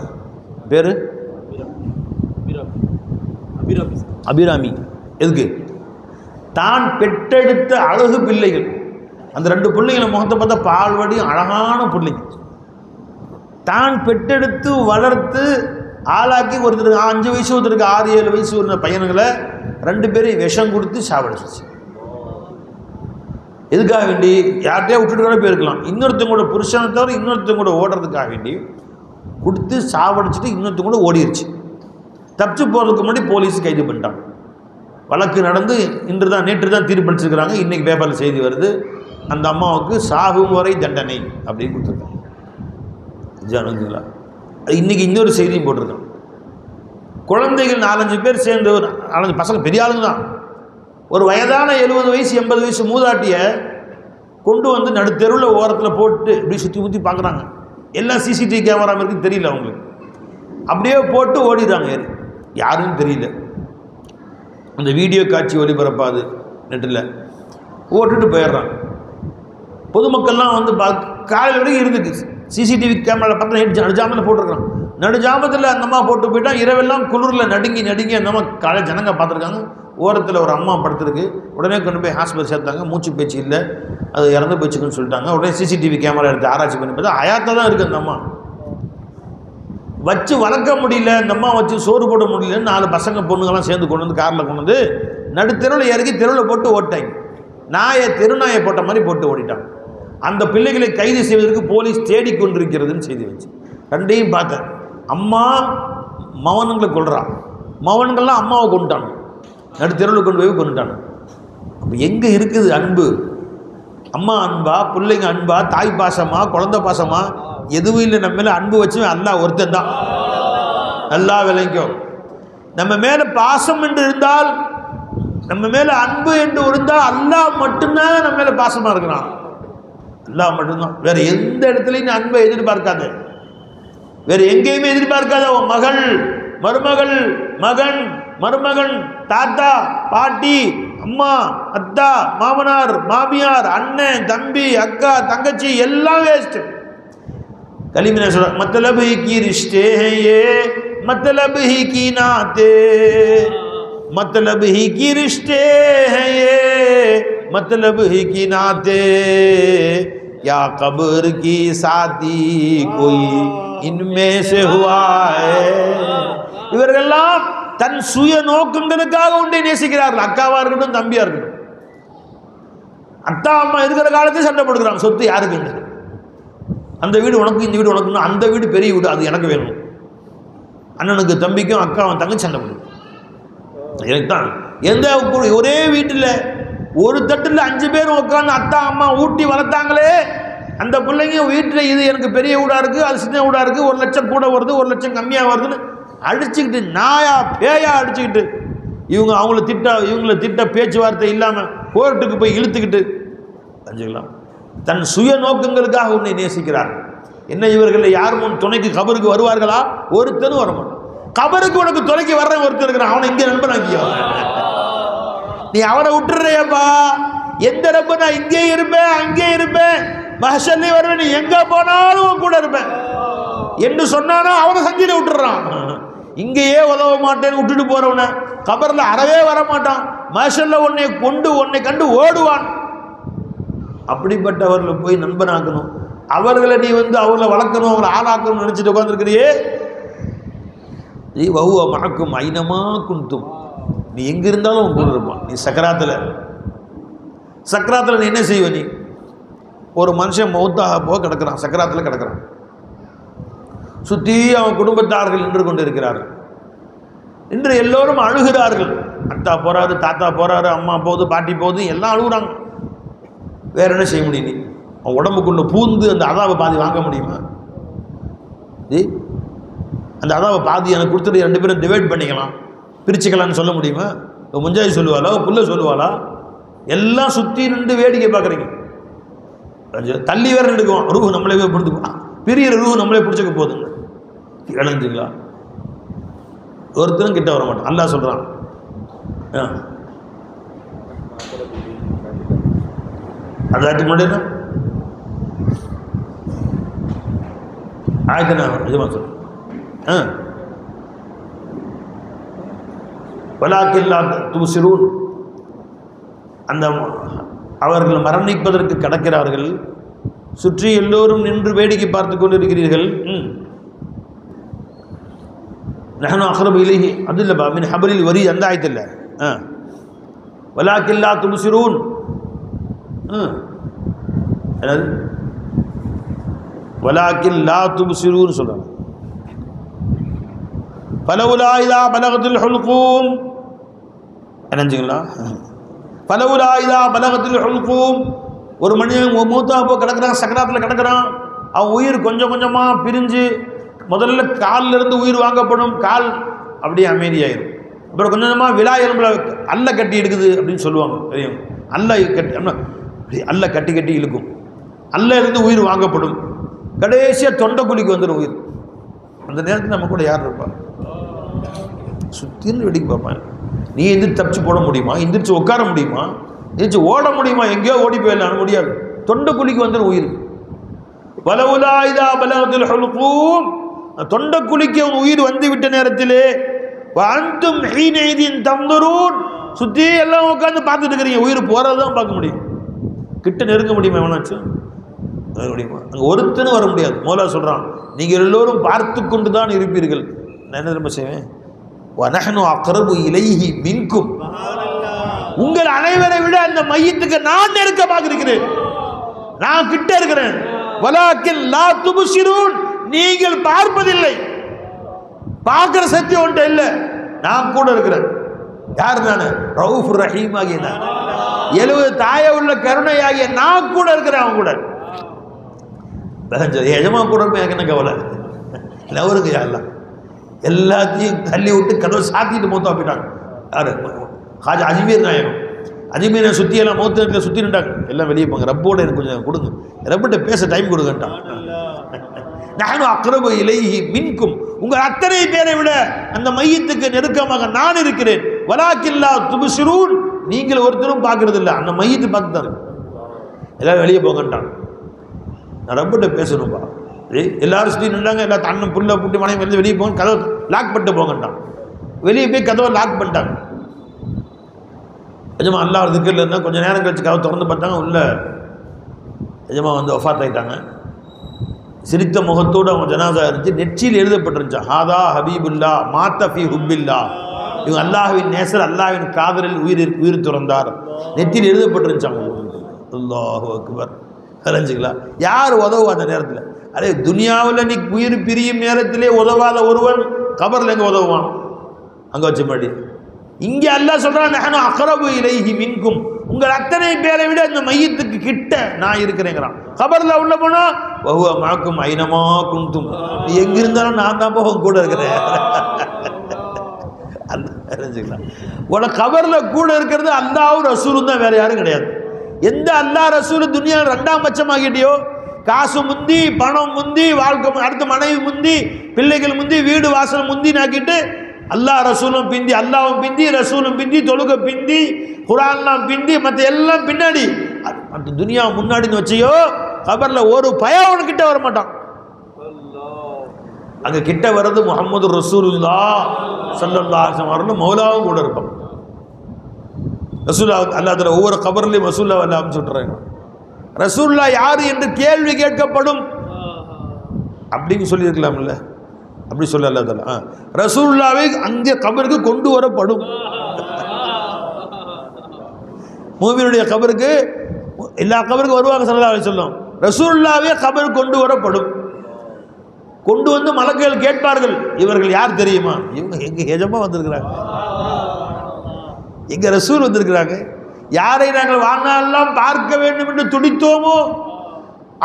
பேர் அபிராமி. எதுக்கு? தான் பெற்றெடுத்த அழகு பிள்ளைகள், அந்த 2 பிள்ளைகளை முகத்தை பார்த்தா பால்வடி அழகான பிள்ளைங்க, தான் பெற்றெடுத்து வளர்த்து ஆளாக்கி ஒருத்தருக்கு 5 வயசு ஒருத்தருக்கு 6-7 வயசு ஒரு பையனுங்களை 2 பேரையும் விஷம் கொடுத்து சாவடிச்சிச்சு. எதுக்காக வேண்டி? யார்கிட்டயே விட்டுட்டு கூட போயிருக்கலாம், இன்னொருத்தவங்களோட புருஷனை தவிர இன்னொருத்தவங்க கூட ஓடுறதுக்காக வேண்டி கொடுத்து சாவடிச்சுட்டு இன்னொருத்தவங்க கூட ஓடிடுச்சு. தப்பிச்சு போகிறதுக்கு முன்னாடி போலீஸ் கைது பண்ணிட்டாங்க. வழக்கு நடந்து நேற்று தான் தீர்ப்பளிச்சிருக்கிறாங்க. இன்றைக்கி பேப்பரில் செய்தி வருது, அந்த அம்மாவுக்கு சாகும் வரை தண்டனை அப்படின்னு கொடுத்துருக்காங்க. ஜானுங்களா, இன்றைக்கி இன்னொரு செய்தியும் போட்டிருக்காங்க. குழந்தைகள் 4-5 பேர் சேர்ந்து, ஒரு 4-5 பசங்க, பெரிய ஆளுங்க தான், ஒரு வயதான 70 வயசு 80 வயசு மூதாட்டியை கொண்டு வந்து நடுத்தெருவில் ஓரத்தில் போட்டு இப்படி சுற்றி ஊற்றி பார்க்குறாங்க. எல்லாம் சிசிடிவி கேமரா இருக்குன்னு தெரியல அவங்களுக்கு. அப்படியே போட்டு ஓடிடுறாங்க, யாருன்னு தெரியல. அந்த வீடியோ காட்சி ஒளிபரப்பாது நெட்டில் ஓட்டுட்டு போயிடுறான். பொதுமக்கள்லாம் வந்து காலையில் வரைக்கும் இருந்துக்கு சிசிடிவி கேமராவில் பார்த்தா நடுஜாமத்தில் போட்டிருக்கான். நடுஜாமத்தில் அந்த அம்மா போட்டு போயிட்டா, இரவெல்லாம் குளிரில் நடுங்கி அந்த அம்மா காலையில் ஜனங்க பார்த்துருக்காங்க. ஓரத்தில் ஒரு அம்மா படுத்துருக்கு. உடனே கொண்டு போய் ஹாஸ்பிட்டல் சேர்த்தாங்க. மூச்சு பேச்சு இல்லை, அது இறந்து போச்சுக்குன்னு சொல்லிட்டாங்க. உடனே சிசிடிவி கேமரா எடுத்து ஆராய்ச்சி பண்ணி பார்த்தா அயாத்தாக தான் இருக்குது. அந்த அம்மா வச்சு வளர்க்க முடியல, அந்த அம்மா வச்சு சோறு போட முடியலன்னு 4 பசங்க பொண்ணுங்கள்லாம் சேர்ந்து கொண்டு வந்து காரில் கொண்டு வந்து நடுத்தெருவில் இறக்கி தெருவில் போட்டு ஓட்டாங்க. தெருநாயை போட்ட மாதிரி போட்டு ஓடிட்டாங்க. அந்த பிள்ளைகளை கைது செய்வதற்கு போலீஸ் தேடிக்கொண்டிருக்கிறதுன்னு செய்தி வச்சு 2ஐயும் பார்த்தேன். அம்மா மவனுங்களை கொள்றான், மவன்கள்லாம் அம்மாவை கொண்டுட்டாங்க, நடுத்தெருவில் கொண்டு போய் கொண்டுட்டாங்க. அப்போ எங்கே இருக்குது அன்பு? அம்மா அன்பா, பிள்ளைங்க அன்பா, தாய் பாசமா, குழந்தை பாசமா? எதுவும் இல்லை. நம்ம மேலே அன்பு வச்சு அல்லாஹ் ஒருத்தன் தான். நல்லா விளைக்கும். நம்ம மேலே பாசம் என்று இருந்தால், நம்ம மேலே அன்பு என்று இருந்தால் அல்லாஹ் மட்டும்தான் நம்ம மேலே பாசமாக இருக்கிறான். அல்லாஹ் மட்டும்தான். வேற எந்த இடத்துலையும் நீ அன்பை எதிர்பார்க்காத, வேற எங்கேயுமே எதிர்பார்க்காத. உன் மகள், மருமகள், மகன், மருமகன், தாத்தா, பாட்டி, அம்மா, அத்தா, மாமனார், மாமியார், அண்ணன், தம்பி, அக்கா, தங்கச்சி எல்லாம் வேஸ்ட். कलीम ने सुना मतलब ही की रिश्ते हैं ये, मतलब ही की नाते, मतलब ही की रिश्ते हैं ये, मतलब ही की नाते, क्या कब्र की साथी कोई इनमें से हुआ है. இவர்களெல்லாம் தன் சுய நோக்கங்களுக்காக உண்டை நேசிக்கிறார்கள். அக்காவா இருக்கட்டும், தம்பியா இருக்கட்டும். அத்தா அம்மா இருக்கிற காலத்தையும் சண்டை போடுகிறாங்க, சொத்து யாருக்கு, அந்த வீடு உனக்கு, இந்த வீடு உனக்கு, அந்த வீடு பெரிய வீடு, அது எனக்கு வேணும். அண்ணனுக்கு தம்பிக்கும் அக்காவும் தங்கச்சி சண்டை போடுது. எனக்கு தான் எந்த ஒரே வீட்டில் ஒரு தட்டில் 5 பேர் உட்காந்து அத்தா அம்மா ஊட்டி வளர்த்தாங்களே, அந்த பிள்ளைங்க வீட்டில் இது எனக்கு பெரிய வீடாக இருக்குது, அது சின்ன வீடாக இருக்குது, 1 லட்சம் கூட வருது, 1 லட்சம் கம்மியாக வருதுன்னு அடிச்சுக்கிட்டு, நாயா பேயா அடிச்சுக்கிட்டு, இவங்களை திட்ட பேச்சுவார்த்தை இல்லாமல் கோர்ட்டுக்கு போய் இழுத்துக்கிட்டு அஞ்சுக்கலாம். தன் சுய நோக்கங்களுக்காக உன்னை நேசிக்கிறார். என்ன இவர்கள் யார் முன் துணைக்கு கபருக்கு வருவார்களா? ஒருத்தனும் வரமாட்டான். கபருக்கு உனக்கு துணைக்கு வர்ற ஒருத்தர் இருக்கிறான், அவனை இங்கே நண்பனாக்கியோ. நீ அவனை விட்டுறியப்பா. எந்த ரப்ப நான் இங்கே இருப்பேன், அங்கே இருப்பேன், மஹ்ஷர்ல வருவேன், நீ எங்க போனாலும் கூட இருப்பேன் என்று சொன்னானா அவனை சந்தியில விட்டுறான். இங்கேயே உதவ மாட்டேன்னு விட்டுட்டு போறவனை கபர்ல அறவே வரமாட்டான். மஹ்ஷர்ல உன்னை கண்டு ஓடுவான். அப்படிப்பட்டவர்களை போய் நண்பனாக்கணும். அவர்களை நீ அவர்களை வளர்க்கணும், அவங்களை ஆளாக்கணும்னு நினைச்சிட்டு உட்காந்துருக்கிறியே. நீ வஹுவ மஅக்கும் ஐனமா குன்தும், நீ எங்க இருந்தாலும் உன் கூட இருப்பான். நீ சக்கராத்தில் நீ என்ன செய்வ? நீ ஒரு மனுஷன் மௌத்தாக போக கிடக்கிறான், சக்கராத்தில் கிடக்கிறான். சுற்றி அவன் குடும்பத்தார்கள் நின்று கொண்டு இருக்கிறார்கள். இன்று எல்லோரும் அழுகிறார்கள். அத்தா போறாரு, தாத்தா போறாரு, அம்மா போகுது, பாட்டி போகுது, எல்லாம் அழுகுறாங்க. வேற என்ன செய்ய முடியும்? நீ அவன் உடம்புக்குள்ள பூந்து அந்த அதாவை பாதி வாங்க முடியுமா? அந்த அதாவை பாதி எனக்கு கொடுத்துட்டு 2 பேரும் டிவைட் பண்ணிக்கலாம், பிரிச்சுக்கலாம்னு சொல்ல முடியுமா? முஞ்சாயி சொல்லுவாளா, புள்ள சொல்லுவாளா? எல்லாம் சுற்றி நின்று வேடிக்கை பார்க்குறீங்க. தள்ளி வேற எடுக்குவோம், ரூஹு நம்மளே பிடிச்சிக்குவோம், பெரிய ரூஹு நம்மளே பிடிச்சிக்க போகுதுங்க. இழந்துங்களா? ஒருத்தரும் கிட்ட வர மாட்டான். அல்லாஹ் சொல்றான், அதாட்டி முன்னாடி ஆயத்தனா நிஜமா சொல்றேன். வலாக்கில்லா துப்சிரூன், அந்த அவர்கள் மரணிப்பதற்கு கடக்கிறார்கள், சுற்றி எல்லோரும் நின்று வேடிக்கை பார்த்து கொண்டிருக்கிறீர்கள். நஹ்னு அக்ரபு இலைஹி, அது இல்லைப்பா, மின் ஹபலில் வரி, அந்த ஆயத்தில் வலாக்கில்லா துப்சிரூன், என்னது வலாக்கில்லா துப்சிரூன் சொல்றாங்க. ஃபலவுலா இதா பலகத்துல் ஹுல்கூம், என்னஞ்சுங்களா, ஃபலவுலா இதா பலகத்துல் ஹுல்கூம், ஒரு மனிதன் மூத்தா போ கிடக்கிறான், சக்கராத்தில் கிடக்கிறான், அவன் உயிர் கொஞ்சம் கொஞ்சமாக பிரிஞ்சு முதல்ல காலில் இருந்து உயிர் வாங்கப்படும், கால் அப்படியே அமைதியாயிரும், அப்புறம் கொஞ்சம் கொஞ்சமாக விழா எலும்புல அல்ல கட்டி எடுக்குது அப்படின்னு சொல்லுவாங்க தெரியும். அல்ல கட்டி கட்டி இழுக்கும், அல்ல இருந்து உயிர் வாங்கப்படும், கடைசியாக தொண்டைக்குழிக்கு வந்துடும் உயிர். அந்த நேரத்தில் நம்ம கூட யார் இருப்பாங்க? சுத்தின்னு வெடிக்க பார்ப்பாங்க. நீ எந்திரிச்சு தப்பிச்சு போட முடியுமா? எந்திரிச்சு உட்கார முடியுமா? எந்திரிச்சு ஓட முடியுமா? எங்கேயோ ஓடி போயிடலாம், முடியாது. தொண்டைக்குழிக்கு வந்துடும் உயிர். வலவுலா இதா பலகத்துல் ஹுல்கூம், தொண்டைக்குழிக்கு அவன் உயிர் வந்து விட்ட நேரத்திலே வஅன்தும் ஹீனைதின் தன்துரூன், சுற்றி எல்லாம் உட்காந்து பார்த்துட்டு இருக்கிறீங்க, உயிர் போகிறதான் பார்க்க முடியும். கிட்ட நெருங்க முடியுமா? எவனாச்சும் முடியுமா? அங்கே ஒருத்தனும் வர முடியாது. மௌலா சொல்கிறான், நீங்கள் எல்லோரும் பார்த்து கொண்டு தான் இருப்பீர்கள். நான் என்ன திரும்ப செய்வேன்? வநஹ்னு அக்ரபு இலைஹி மின்கும், உங்கள் அனைவரை விட அந்த மையத்துக்கு நான் நெருக்கமாக இருக்கிறேன், நான் கிட்ட இருக்கிறேன். வலாக்கின் லா துப்சிரூன், நீங்கள் பார்ப்பதில்லை, பார்க்கிற சக்தி ஒன்றை இல்லை, நான் கூட இருக்கிறேன். யார்? நான் ரவுஃப் ரஹீம் ஆகிய நான், 70 தாய உள்ள கருணை ஆகிய நான் கூட இருக்கிறேன். அவன் கூட எஜமா கூட எனக்கு என்ன கவலை? நவருக்கு யாரெல்லாம் எல்லாத்தையும் தள்ளி விட்டு கதவை சாத்திட்டு மூத்தா போயிட்டாங்க. யாரு? ஹாஜா அஜ்மீர் நாயகம். அஜ்மீரை சுற்றி எல்லாம் மூத்த சுற்றி நின்றாங்க. எல்லாம் வெளியே போங்க, ரப்போட எனக்கு கொஞ்சம் கொடுங்க, ரப்பிட்ட பேச டைம் கொடுங்கட்டான். நஹ்னு அக்ரபு இலைஹி மின்கும், உங்கள் அத்தனை பேரை விட அந்த மையத்துக்கு நெருக்கமாக நான் இருக்கிறேன். வலாக்கில்லா துப்சிரூன், நீங்கள் ஒருத்தரும் பார்க்கறது இல்லை, அந்த மையத்தை பார்த்து தான் இருக்கு. எல்லாரும் வெளியே போங்கட்டான். நான் ரப்பிட்ட பேசணும்பா. எல்லாரும் சுற்றி நின்றாங்க. எல்லா அண்ணன் புள்ள புட்டி மனைவி வந்து வெளியே போங்க, கதவை லாக் பண்ணிட்டு போங்கட்டான். வெளியே போய் கதவை லாக் பண்ணிட்டாங்க. எஜமா அல்லா திக்கரில் இருந்தால் கொஞ்சம் நேரம் கழிச்சு கதவை திறந்து பார்த்தாங்க, உள்ள எஜமா வந்து வஃபாத் ஆகிட்டாங்க. சிரித்த முகத்தோடு அவங்க ஜனாசா இருந்துச்சு. நெற்றியில் எழுதப்பட்டிருந்துச்சா, ஹாதா ஹபீபுல்லா மாத்த ஃபி ஹுப்பில்லா, இவங்க அல்லாஹ்வின் நேசர், அல்லாஹ்வின் காதலில் உயிர் துறந்தார். நெற்றியில் எழுதப்பட்டிருந்துச்சாங்க. அல்லாஹு அக்பர். அறிஞ்சுங்களா? யார் உதவும் அந்த நேரத்தில்? அதே துனியாவில் நீ உயிர் பிரியும் நேரத்திலே உதவாத ஒருவன் கபரில் எங்கே உதவுவான்? அங்கே வச்ச மாடி. இங்கே அல்லாஹ் சொல்கிறான், நஹ்னு அக்ரபு இலைஹி மின்கும், உங்கள் அத்தனை பேரை விட இந்த மையத்துக்கு கிட்ட நான் இருக்கிறேங்கிறான். கபரில் உள்ள போனா வஹுவ மஅக்கும் ஐனமா குன்தும், நீ எங்க இருந்தாலும் நான் தான் போக கூட இருக்கிறேன். உன கபரில் கூட இருக்கிறது அல்லாஹ்வும் ரசூலும் தான், வேற யாரும் கிடையாது. எந்த அல்லாஹ் ரசூல் துனியாவில் 2ஆம் பட்சமாகிட்டியோ, காசு முந்தி, பணம் முந்தி, வாழ்க்கை அடுத்த மனைவி முந்தி, பிள்ளைகள் முந்தி, வீடு வாசல் முந்தி நாக்கிட்டு அல்லாஹ் ரசூலும் பிந்தி, அல்லாவும் பிந்தி, ரசூலும் பிந்தி, தொழுகை பிந்தி, குரான்லாம் பிந்தி, மற்ற எல்லாம் பின்னாடி, அந்த துனியா முன்னாடின்னு வச்சியோ, கபரில் ஒரு பயம் அவனுக்கிட்ட வர மாட்டான். அங்கே கிட்ட வர்றது முஹம்மது ரசூலுல்லாஹ் ஸல்லல்லாஹு அலைஹி வஸல்லம், மௌலாவும் கூட இருப்பான். ரசூல்லா அல்லாஹ் தஆலா ஒவ்வொரு கபர்லையும் ரசூல்லா அல்லாஹ் அனுப்பிச்சு விட்டுறாங்க. ரசூல்லா யார் என்று கேள்வி கேட்கப்படும் அப்படின்னு சொல்லியிருக்கலாம்ல, அப்படி சொல்ல அல்லாஹ் தஆலா ரசூலுல்லாவை அங்கே கபருக்கு கொண்டு வரப்படும். மூமினுடைய கபருக்கு எல்லா கபருக்கும் வருவாங்க ஸல்லல்லாஹு அலைஹி வஸல்லம். ரசூலுல்லாவே கபருக்கு கொண்டு வரப்படும். கொண்டு வந்து மலக்குகள் கேட்பார்கள், இவர்கள் யார் தெரியுமா? இவங்க எங்க எஜமா வந்திருக்கிறாங்க, எங்க ரசூல் வந்திருக்கிறாங்க. யாரை நாங்கள் வாழ்நாளெல்லாம் பார்க்க வேண்டும் என்று துடித்தோமோ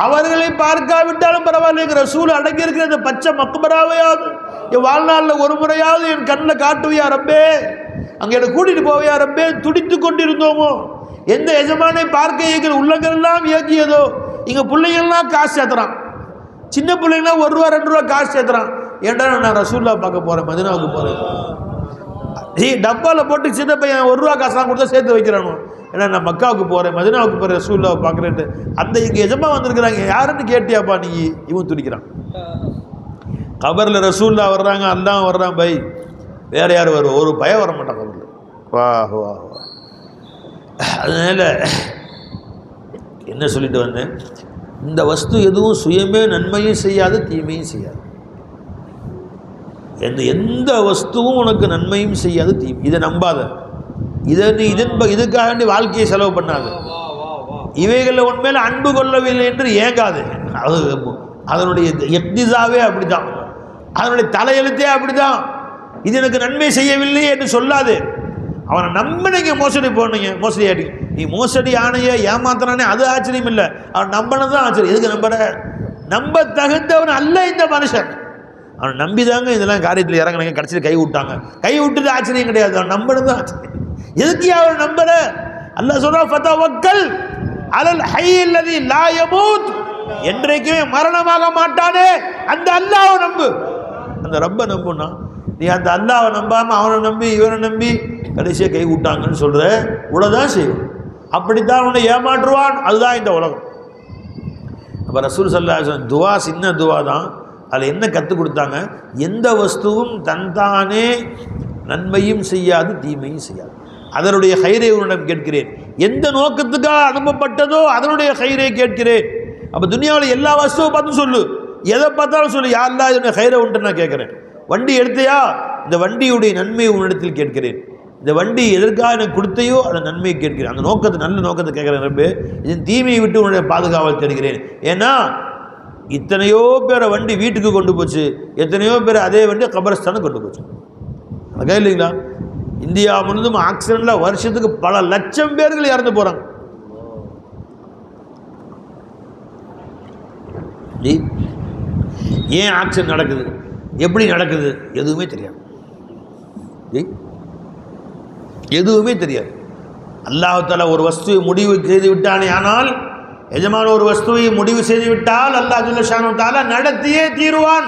அவர்களை பார்க்காவிட்டாலும் பரவாயில்ல, எங்கள் ரசூல் அடங்கி இருக்கிற இந்த பச்சை மக்பராவையாவது என் வாழ்நாளில் ஒரு முறையாவது என் கண்ணில் காட்டுவியா ரப்பே, அங்கே என்னை கூட்டிகிட்டு போவியா ரப்பே துடித்து கொண்டிருந்தோமோ, எந்த எஜமானை பார்க்க எங்கள் உள்ளங்கள் எல்லாம் இயக்கியதோ, இங்கே பிள்ளைங்கள்லாம் காசு சேர்த்துறான், சின்ன பிள்ளைங்களாம் 1 ரூபா 2 ரூபா காசு சேர்த்துறான். ஏன்டா நான் ரசூல்லா பார்க்க போகிறேன், மதீனாவுக்கு போகிறேன், டப்பாவில் போட்டு சின்ன பையன் 1 ரூபா காசுலாம் கொடுத்தா சேர்த்து வைக்கிறானோ, ஏன்னா நான் மக்காவுக்கு போகிறேன், மதீனாவுக்கு போகிறேன், ரசூல்லாவை பார்க்குறேன்ட்டு. அந்த இங்கே எஜமா வந்திருக்கிறாங்க, யாருன்னு கேட்டியாப்பா நீ? இவன் துடிக்கிறான். கபரில் ரசூல்லா வர்றாங்க, அல்லாஹ் வர்றான், பை வேறு யார் வருவோம்? ஒரு பயம் வர மாட்டான் கபரில். வா வா வா. அதனால் என்ன சொல்லிட்டு வந்தேன், இந்த வஸ்து எதுவும் சுயமே நன்மையும் செய்யாது தீமையும் செய்யாது. எந்த வஸ்துவும் உனக்கு நன்மையும் செய்யாது தீமை. இதை நம்பாத, இதை நீ இதுக்காக நீ வாழ்க்கையை செலவு பண்ணாது. இவைகளில் உண்மையில அன்பு கொள்ளவில்லை என்று ஏங்காது. அதனுடைய எக்திசாவே அப்படிதான், அதனுடைய தலையெழுத்தே அப்படிதான். இது எனக்கு நன்மை செய்யவில்லை என்று சொல்லாது. அவனை நம்பினீங்க, மோசடி போனீங்க, மோசடி ஆடி நீ மோசடி ஆணைய ஏமாத்தினானே அது ஆச்சரியம் இல்லை, அவன் நம்பினதான் ஆச்சரியம். எதுக்கு நம்புற? நம்ப தகுந்தவன் அல்ல இந்த மனுஷன். அவன் நம்பிதாங்க இதெல்லாம் காரியத்தில் இறங்கினாங்க, கடைசியில் கை விட்டாங்க. கை விட்டது ஆச்சரியம் கிடையாது, அவன் நம்பினதான் ஆச்சரியம். எதுக்கு அவன் நம்புற? அல்லாஹ் சொல்றான், ஃபதவக்கல் அலல் ஹய்யில் லதீ லா யமூத், என்றைக்குமே மரணமாக மாட்டானே அந்த அல்லாஹ்வை நம்பு. அந்த ரப்பை நம்புனா நீ அந்த அல்லாஹ்வை நம்பாம அவனை நம்பி இவனை நம்பி கடைசியாக கை விட்டாங்கன்னு சொல்ற, உலதான் செய்யும். அப்படித்தான் அவனை ஏமாற்றுவான். அதுதான் இந்த உலகம். அப்போ ரசூல் ஸல்லல்லாஹு அலைஹி வஸல்லம் துவா சின்ன துவா தான். அதில் என்ன கற்றுக் கொடுத்தாங்க? எந்த வஸ்துவும் தன்தானே நன்மையும் செய்யாது தீமையும் செய்யாது. அதனுடைய ஹைரை உன்னிடம் கேட்கிறேன். எந்த நோக்கத்துக்காக அனுப்பப்பட்டதோ அதனுடைய ஹைரை கேட்கிறேன். அப்போ துனியாவில் எல்லா வஸ்துவை பார்த்து சொல்லு, எதை பார்த்தாலும் சொல்லு, யாரெல்லாம் இதனுடைய ஹைரை உண்டு நான் கேட்குறேன். வண்டி எடுத்தையா, இந்த வண்டியுடைய நன்மையை உன்னிடத்தில் கேட்கிறேன். இந்த வண்டி எதற்காக எனக்கு கொடுத்தையோ அந்த நன்மையை கேட்கிறேன். அந்த நோக்கத்தை, நல்ல நோக்கத்தை கேட்குறேன் ரப்பே. இதன் தீமையை விட்டு உன்னுடைய பாதுகாவல் தேடுகிறேன். ஏன்னா இத்தனையோ பேரை வண்டி வீட்டுக்கு கொண்டு போச்சு, எத்தனையோ பேர் அதே வண்டி கபரஸ்தானை கொண்டு போச்சு. அதே இல்லைங்களா? இந்தியா முழுவதும் ஆக்சிடென்ட்ல வருஷத்துக்கு பல லட்சம் பேர்கள் இறந்து போறாங்க. ஏன் ஆக்சிடென்ட் நடக்குது, எப்படி நடக்குது, எதுவுமே தெரியாது. எதுவுமே தெரியாது. அல்லாஹ் தஆலா ஒரு வஸ்துவை முடிவு செய்து விட்டானே, ஆனால் எஜமான ஒரு வஸ்துவை முடிவு செய்து விட்டால் அல்லாஹ் ஜல்ல ஷானஹு வ தஆலா நடத்தியே தீருவான்.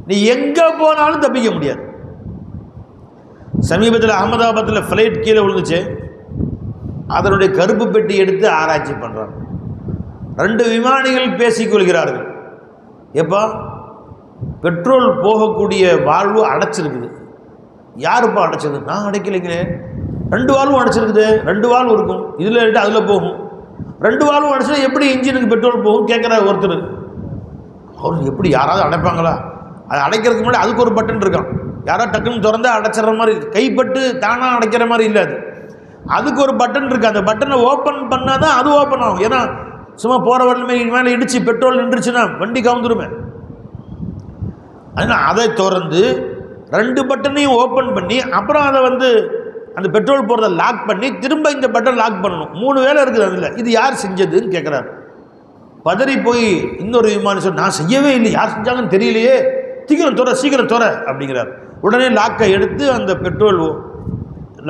நீ எங்க போனாலும் தப்பிக்க முடியாது. சமீபத்தில் அகமதாபாத்தில் ஃப்ளைட் கீழே விழுந்துச்சு. அதனுடைய கருப்பு பெட்டி எடுத்து ஆராய்ச்சி பண்ணுறாங்க. 2 விமானிகள் பேசிக்கொள்கிறார்கள். எப்பா பெட்ரோல் போகக்கூடிய வால்வு அடைச்சிருக்குது. யாருப்பா அடைச்சது? நான் அடைக்கலைங்களே. 2 வால்வும் அடைச்சிருக்குது. 2 வால்வு இருக்கும், இதில் எடுத்து அதில் போகும். 2 வால்வும் அடைச்சா எப்படி இன்ஜினுக்கு பெட்ரோல் போகும் கேட்குறாரு ஒருத்தர். அவர் எப்படி யாராவது அடைப்பாங்களா? அதை அடைக்கிறதுக்கு முன்னாடி அதுக்கு ஒரு பட்டன் இருக்கான். யாராவது டக்குன்னு திறந்தா அடைச்சிட்ற மாதிரி, கைப்பட்டு தானாக அடைக்கிற மாதிரி இல்லை. அதுக்கு ஒரு பட்டன் இருக்குது. அந்த பட்டனை ஓப்பன் பண்ணால் தான் அது ஓப்பன் ஆகும். ஏன்னா சும்மா போகிற வரலுமே மேலே இடிச்சு பெட்ரோல் நின்றுச்சுன்னா வண்டி கவுந்துருமே. அதனால் அதை திறந்து 2 பட்டனையும் ஓப்பன் பண்ணி அப்புறம் அதை அந்த பெட்ரோல் போகிறத லாக் பண்ணி திரும்ப இந்த பட்டன் லாக் பண்ணணும். 3 வேலை இருக்குது அதில். இது யார் செஞ்சதுன்னு கேட்குறாரு. பதறி போய் இன்னொரு விமானி சொன்ன, நான் செய்யவே இல்லை, யார் செஞ்சாங்கன்னு தெரியலையே, சீக்கிரம் துற அப்படிங்கிறார். உடனே லாக்கை எடுத்து அந்த பெட்ரோல்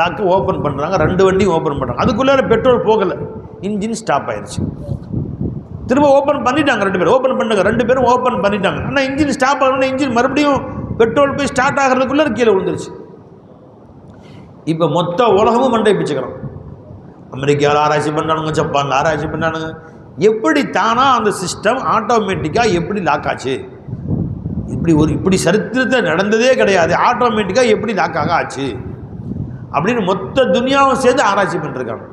லாக்கை ஓப்பன் பண்ணுறாங்க. 2 வண்டியும் ஓப்பன் பண்ணுறாங்க. அதுக்குள்ளே பெட்ரோல் போகலை, இன்ஜின் ஸ்டாப் ஆயிடுச்சு. திரும்ப ஓப்பன் பண்ணிட்டாங்க. 2 பேரும் ஓப்பன் பண்ணாங்க. 2 பேரும் ஓப்பன் பண்ணிட்டாங்க. ஆனால் இன்ஜின் ஸ்டாப் ஆகணும்னா இன்ஜின் மறுபடியும் பெட்ரோல் போய் ஸ்டார்ட் ஆகிறதுக்குள்ளே கீழே விழுந்துருச்சு. இப்போ மொத்த உலகமும் மண்டை பிச்சுக்கிறோம். அமெரிக்காவில் ஆராய்ச்சி பண்ணானுங்க, ஜப்பானில் ஆராய்ச்சி பண்ணானுங்க. எப்படி தானாக அந்த சிஸ்டம் ஆட்டோமேட்டிக்காக எப்படி லாக் ஆச்சு? இப்படி சரித்திரத்தில் நடந்ததே கிடையாது. ஆட்டோமேட்டிக்காக எப்படி லாக்காக ஆச்சு அப்படின்னு மொத்த துனியாவும் சேர்ந்து ஆராய்ச்சி பண்ணிருக்காங்க.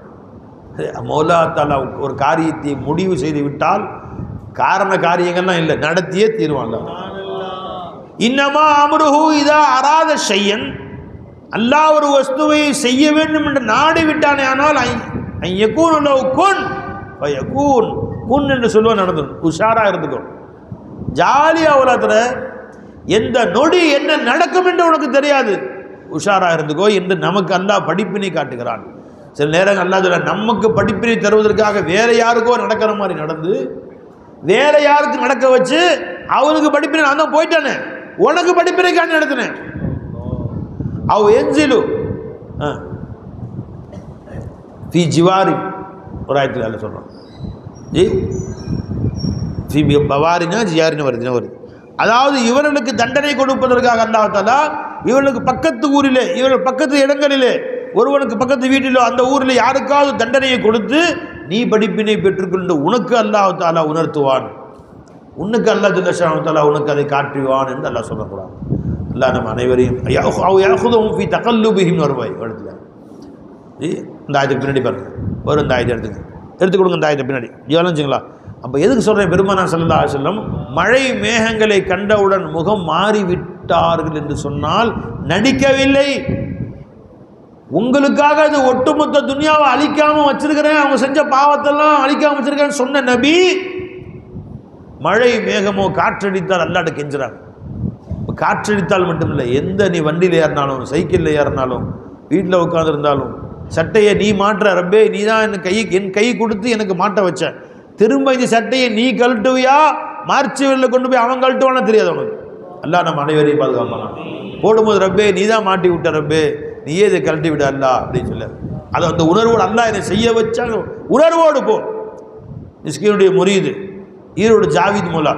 மௌலா தஆலா ஒரு காரியத்தை முடிவு செய்து விட்டால் காரண காரியங்கள்லாம் இல்லை, நடத்தியே தீர்வாங்க. இன்னமா அம்ருஹு இதா அராத ஷையன், அல்லாஹ் ஒரு வஸ்துவை செய்ய வேண்டும் என்று நாடி விட்டானே, ஆனால் யகூனு லஹு குன் ஃபயகூன், குன் என்று சொல்லுவ நடந்துடும். உஷாரா இருந்துக்கும், ஜாலியா உலகத்துல எந்த நொடி என்ன நடக்கும் என்று உனக்கு தெரியாது, உஷாரா இருந்துக்கோ என்று நமக்கு அல்லாஹ் படிப்பினை காட்டுகிறான். சில நேரங்கள் அல்லாஹ் சொல்ல நமக்கு படிப்பினை தருவதற்காக வேற யாருக்கோ நடக்கிற மாதிரி நடந்து வேற யாருக்கு நடக்க வச்சு அவனுக்கு படிப்பினை நான் தான் போயிட்டானே, உனக்கு படிப்பினைக்காண்டி நடத்தினேன். அவ என்சிலு ஃபி ஜிவாரி ஒரு ஆயத்தில் சொல்றான், பவாரினா ஜியாரின்னு வருது. அதாவது இவர்களுக்கு தண்டனை கொடுப்பதற்காக அல்லாஹ் தஆலா இவர்களுக்கு பக்கத்து ஊரிலே, இவர்கள் பக்கத்து இடங்களிலே, ஒருவனுக்கு பக்கத்து வீட்டிலோ அந்த ஊரில் யாருக்காவது தண்டனையை கொடுத்து நீ படிப்பினை பெற்றுக்கொண்டு உனக்கு அல்லாஹ் தஆலா உணர்த்துவான், உனக்கு அல்லாஹ் ஜல்ல ஷானஹு தஆலா உனக்கு அதை காட்டுவான் என்று அல்லாஹ் சொல்லக்கூடாது. அல்லாஹ் நம்ம அனைவரையும் யாஹுதுஹும் ஃபீ தகல்லுபிஹிம் வருவாய் இடத்துல இந்த ஆயத்துக்கு பின்னாடி பாருங்க, வரும் இந்த ஆயத்தை எடுத்து கொடுங்க. இந்த ஆயத்தை பின்னாடி யோசிச்சுங்களா? அப்போ எதுக்கு சொல்கிறேன், பெருமானார் ஸல்லல்லாஹு அலைஹி வஸல்லம் மழை மேகங்களை கண்டவுடன் முகம் மாறிவிட்டார்கள் என்று சொன்னால் நடிக்கவில்லை. உங்களுக்காக அது ஒட்டுமொத்த துனியாவை அழிக்காமல் வச்சிருக்கிறேன், அவங்க செஞ்ச பாவத்தெல்லாம் அழிக்காமல் வச்சிருக்கேன்னு சொன்ன நபி மழை மேகமோ காற்றடித்தால் அல்லாஹ்ட்ட கெஞ்சுறாங்க. இப்போ காற்றடித்தால் மட்டும் இல்லை, எந்த நீ வண்டியில் ஏறினாலும் சைக்கிளில் ஏறினாலும் வீட்டில் உட்காந்துருந்தாலும் சட்டையை நீ மாற்ற ரப்பே, நீ தான் என் கை கொடுத்து எனக்கு மாட்ட வச்ச, திரும்ப இந்த சட்டையை நீ கழட்டுவியா மார்ச் வெளியில் கொண்டு போய் அவன் கழட்டுவானா தெரியாது அவனுக்கு. அல்லாஹ் நம்ம அனைவரையும் பாதுகாப்பான். போடும்போது ரப்பே நீ தான் மாட்டி விட்ட ரப்பே, நீயே இதை கழட்டி விட அல்லா அப்படின்னு சொல்ல, அதை அந்த உணர்வோடு அல்லாஹ் என்னை செய்ய வச்சா உணர்வோடு போ. மிஸ்கினுடைய முரீது ஈரோடு ஜாவித் மூலா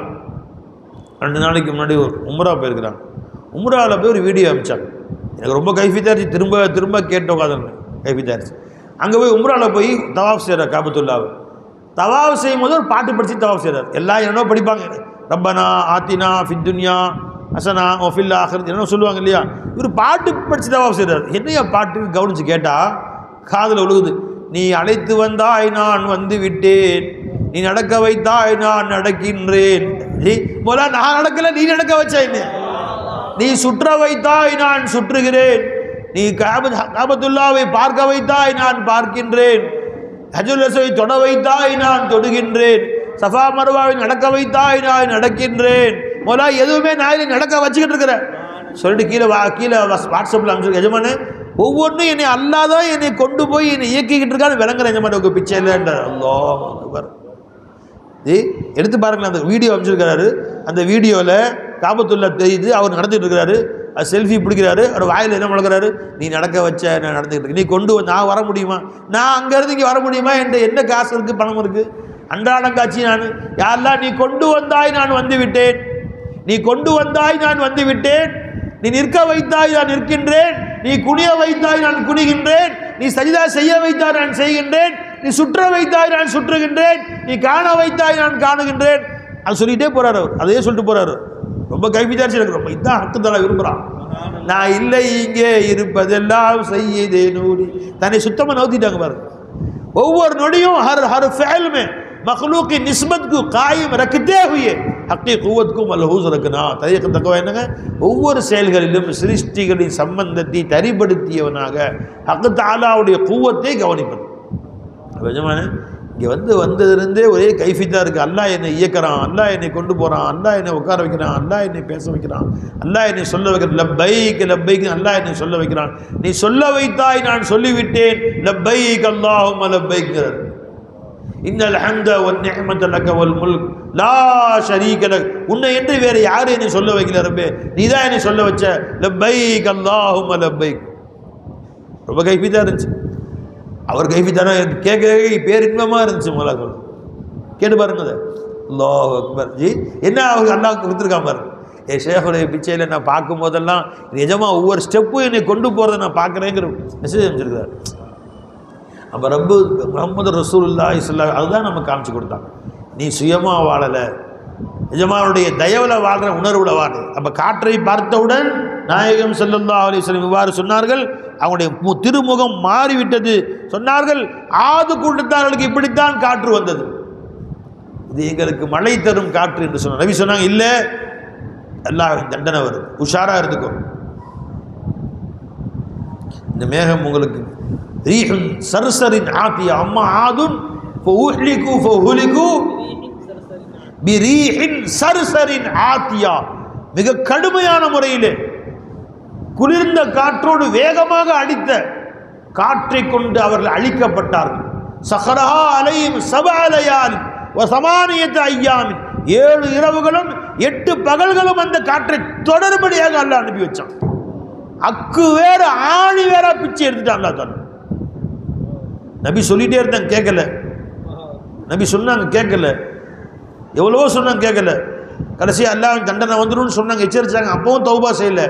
2 நாளைக்கு முன்னாடி ஒரு உம்ரா போயிருக்கிறாங்க. உம்ராவில் போய் ஒரு வீடியோ அனுப்பிச்சாங்க. எனக்கு ரொம்ப கைஃபித்தாரிச்சு, திரும்ப திரும்ப கேட்ட உட்காந்துருந்தேன், கைஃபித்தாரிச்சு. அங்கே போய் உம்ராவில் போய் தவாஃப் செய்கிறார். காபத்துல்லாவை தவாஃப் செய்யும் போது ஒரு பாட்டு படித்து தவாஃப் செய்கிறார். எல்லாம் என்னோ படிப்பாங்க, ரப்பனா ஆத்தினா ஃபித் துன்யா ஹஸனா வ ஃபில் ஆখিরাতি என்ன சொல்லுவாங்க இல்லையா. இவர் பாட்டு படித்து தவாஃப் செய்கிறார். என்னையா பாட்டு கவனித்து கேட்டால் காதில் விழுகுது. நீ அழைத்து வந்தாய் நான் வந்து விட்டேன், நீ நடக்க வைத்தாய் நான் நடக்கின்றேன். போல நான் நடக்கல, நீ நடக்க வச்சாய். நீ சுற்ற வைத்தாய் நான் சுற்றுகிறேன், நீ காபத்துல்லாவை பார்க்க வைத்தாய் நான் பார்க்கின்றேன், ஹஜ்ருல் அஸ்வதை தொட வைத்தாய் நான் தொடுகின்றேன், சஃபா மர்வாவை நடக்க வைத்தாய் நான் நடக்கின்றேன். போல எதுவுமே நான் நடக்க வச்சுக்கிட்டு இருக்கிறேன் சொல்லிட்டு கீழே வாட்ஸ்அப்பில் அனுப்பிச்சு, எஜமானே ஒவ்வொன்றும் என்னை அல்லாதான் என்னை கொண்டு போய் என்னை இயக்கிக்கிட்டு இருக்கான்னு விளங்குற எஜமான உங்க பிச்சை இல்லைன்ற. அல்லாஹ் எடுத்து பாருங்களேன், அந்த வீடியோ அமைச்சிருக்கிறாரு. அந்த வீடியோவில் காபத்துல்லா தெரியுது, அவர் நடந்துகிட்டு இருக்கிறாரு, அது செல்ஃபி பிடிக்கிறாரு, அவர் வாயில் என்ன முழக்கிறாரு, நீ நடக்க வச்ச நான் நடந்துக்கிட்டு இருக்கேன், நீ கொண்டு நான் வர முடியுமா, நான் அங்கேருந்து இங்கே வர முடியுமா, என்கிட்ட என்ன காசு இருக்குது பணம் இருக்குது, அன்றாடங்காட்சி நான் யாரெல்லாம் நீ கொண்டு வந்தாய் நான் வந்து விட்டேன், நீ கொண்டு வந்தாய் நான் வந்து விட்டேன், நீ நிற்க வைத்தாய் நான் நிற்கின்றேன், நீ குனிய வைத்தாய் நான் குனிகின்றேன், நீ சஜிதா செய்ய வைத்தாய் நான் செய்கின்றேன், நீ சுற்ற வைத்தாய் நான் சுற்றுகின்றேன், நீ காண வைத்தாய் நான் காணுகின்றேன். அது சொல்லிகிட்டே போகிறார் அவர், அதையே சொல்லிட்டு போகிறாரு. ரொம்ப கைவிதாச்சு எனக்கு ரொம்ப இதான் ஹக்குதலா விரும்புகிறான். நான் இல்லை இங்கே இருப்பதெல்லாம் செய்யதே நூறி தன்னை சுத்தமாக நோத்திட்டாங்க பாருங்க. ஒவ்வொரு நொடியும் ஹர் ஃபேல் में मखलूक की निस्बत को कायम रखते हुए हक़ी क़ुव्वत को मलहूज़ रखना. तरीक़ तक़वा என்னங்க, ஒவ்வொரு செயல்களிலும் சிருஷ்டிகளின் சம்பந்தத்தை தரிப்படுத்தியவனாக ஹக் தஆலாவுடைய குவத்தை கவனிப்பது. எஜமானே இங்கே வந்ததிலிருந்தே ஒரே கைஃபித்தாக இருக்குது. அல்லாஹ் என்னை இயக்கிறான், அல்லாஹ் என்னை கொண்டு போகிறான், அல்லாஹ் என்னை உட்கார வைக்கிறான், அல்லாஹ் என்னை பேச வைக்கிறான், அல்லாஹ் என்னை சொல்ல வைக்கிறான், லப்பைக் லப்பைக் அல்லாஹ் என்னை சொல்ல வைக்கிறான், நீ சொல்ல வைத்தாய் நான் சொல்லிவிட்டேன், லப்பைக் அல்லாஹும்ம லப்பைக்கிறார். இன்னல் ஹம்த வன் நிஅமத லக வல் முல்க் லா ஷரீக லக். உன்னை என்று வேறு யாரும் என்னை சொல்ல வைக்கல ரப்பே, நீ தான் என்னை சொல்ல வச்ச. லப்பைக் அல்லாஹும்ம லப்பைக். ரொம்ப கைஃபித்தாக இருந்துச்சு. அவர் கைஃபித்தானா கேட்க பேரின்பமாக இருந்துச்சு. முதல்ல சொல்ல கேட்டு பாருங்க அதை. அல்லாஹ் அக்பர் ஜி என்ன அவங்க அல்லாஹ்வுக்கு கொடுத்துருக்காம பாருங்க. என் ஷேஃபுடைய பிச்சையில் நான் பார்க்கும் போதெல்லாம் நிஜமாக ஒவ்வொரு ஸ்டெப்பும் என்னை கொண்டு போகிறத நான் பார்க்குறேங்கிற மெசேஜ் அமைச்சிருக்கிறார். நம்ம ரப்பு முஹம்மது ரசூலுல்லாஹி ஸல்லல்லாஹு அதுதான் நம்ம காமிச்சு கொடுத்தாங்க. நீ சுயமாக வாழலை, நிஜமானுடைய தயவில் வாழ்கிற உணர்வில் வாழ. அப்போ காற்றை பார்த்தவுடன் நாயகம் ஸல்லல்லாஹு அலைஹி வஸல்லம் இவ்வாறு சொன்னார்கள். அவங்களுடைய திருமுகம் மாறிவிட்டது. சொன்னார்கள், ஆது கூட்டத்தார்களுக்கு இப்படித்தான் காற்று வந்தது, இது எங்களுக்கு மழை தரும் காற்று என்று சொன்னார். நபி சொன்னாங்க, இல்லை அல்லாஹ்வின் தண்டனை வருது, உஷாரா இருந்துக்கோ. இந்த மேகம் உங்களுக்கு ரீஹுன் சர்சரின் ஆத்தியா அம்மா ஆதுன் ஃபஉஹ்லிகு ஃபஉஹ்லிகு பிரீஹின் சர்சரின் ஆத்தியா, மிக கடுமையான முறையிலே குளிர்ந்த காற்றோடு வேகமாக அடித்த காற்றை கொண்டு அவர்கள் அழிக்கப்பட்டார்கள். சஹரஹா அலைஹிம் சபஅ லயால் வ ஸமானியத அய்யாம், 7 இரவுகளும் 8 பகல்களும் அந்த காற்றை தொடர்படியாக அல்லாஹ் அனுப்பி வச்சான். அக்கு வேற ஆணி வேற பிச்சை எடுத்துட்டான் அல்லாஹ். நபி சொல்லிட்டே இருந்தாங்க, கேட்கல. நபி சொன்னாங்க, கேட்கல. எவ்வளவோ சொன்னாங்க, கேட்கல. கடைசியாக அல்லாஹ் தண்டனை வந்துடும் சொன்னாங்க, எச்சரிச்சாங்க. அப்பவும் தௌபா செய்யலை.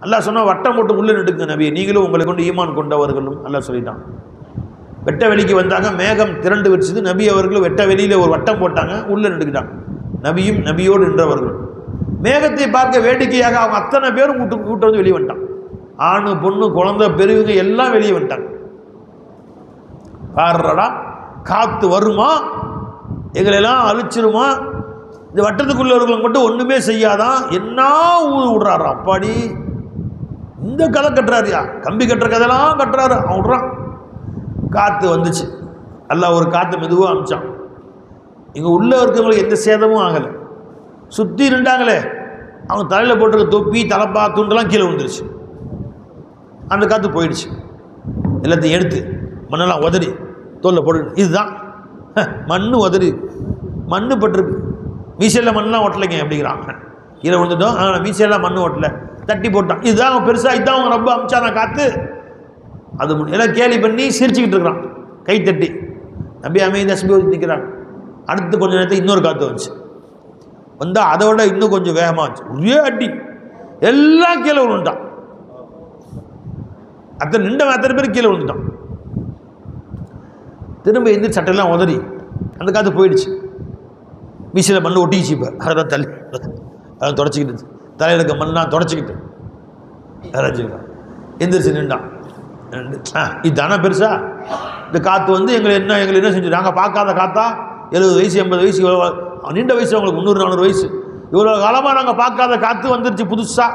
அல்லாஹ் சொன்னால் வட்டம் போட்டு உள்ளே நடுங்க நபி, நீங்களும் உங்களை கொண்டு ஈமான் கொண்டவர்களும் அல்லாஹ் சொல்லிட்டான். வெட்ட வெளிக்கு வந்தாங்க, மேகம் திரண்டு வச்சுது. நபி அவர்கள் வெட்ட வெளியில் ஒரு வட்டம் போட்டாங்க, உள்ளே நடுக்கிட்டாங்க. நபியும் நபியோடு நின்றவர்கள் மேகத்தை பார்க்க வேடிக்கையாக அவங்க அத்தனை பேரும் கூட்டு வந்து வெளியே வந்துட்டான். ஆணு பொண்ணு குழந்தை பெரியவங்க எல்லாம் வெளியே வந்துட்டாங்க. பாடுறடா, காத்து வருமா, எங்களெல்லாம் அழிச்சிருமா, இந்த வட்டத்துக்குள்ளவர்களை மட்டும் ஒன்றுமே செய்யாதான், என்ன ஊது விடுறாரு அப்பாடி, இந்த கதை கட்டுறாருயா, கம்பி கட்டுற கதையெல்லாம் கட்டுறாரு, அவன் விடுறான். காற்று வந்துச்சு. அல்லாஹ் ஒரு காற்று மெதுவாக அமிச்சான். இங்கே உள்ளே இருக்கவங்களுக்கு எந்த சேதமும் ஆகலை. சுற்றி நின்றாங்களே, அவங்க தலையில் போட்டிருக்க தொப்பி தலைப்பா துண்டெல்லாம் கீழே விழுந்துருச்சு. அந்த காற்று போயிடுச்சு. எல்லாத்தையும் எடுத்து மண்ணெல்லாம் உதறி தோலில் போட்டு, இதுதான் மண் உதறி, மண் பட்டிருக்கு, மீசையில் மண்ணெலாம் ஒட்டலைங்க அப்படிங்கிறாங்க. கீழே விழுந்துட்டோம், மீசையெல்லாம் மண் ஒட்டலை, தட்டி போட்டான். இதுதான் பெருசாக, இதுதான் அவங்க ரொம்ப அமிச்சானா காற்று. அது எல்லாம் கேலி பண்ணி சிரிச்சுக்கிட்டு இருக்கிறான், கை தட்டி. நபி அமைதி தஸ்பீஹ் நிற்கிறான். அடுத்து கொஞ்ச நேரத்தில் இன்னொரு காற்று வந்துச்சு. வந்தால் அதை விட இன்னும் கொஞ்சம் வேகமாக வந்துச்சு. ஒரே அடி, எல்லாம் கீழே விழுந்துட்டான். அத்தனை பேர் கீழே விழுந்துட்டான். திரும்ப எந்திரி சட்டையெல்லாம் உதறி அந்த காற்று போயிடுச்சு. மீசையில் மண் ஒட்டிச்சு. இப்போ அதெல்லாம் தள்ளி அதெல்லாம் தொடச்சிக்கிட்டு, தலையில் இருக்க மண்ணெலாம் தொடச்சிக்கிட்டு இறஞ்சிக்கிட்டான். எந்திரிச்சு நின்றான். இதுதானே பெருசா? இந்த காற்று வந்து எங்களை என்ன செஞ்சு, நாங்கள் பார்க்காத காத்தா? 70 வயசு 80 வயசு, இவ்வளோ நீண்ட வயசு, அவங்களுக்கு 300-400 வயசு, இவ்வளோ காலமாக நாங்கள் பார்க்காத காற்று வந்துருச்சு புதுசாக.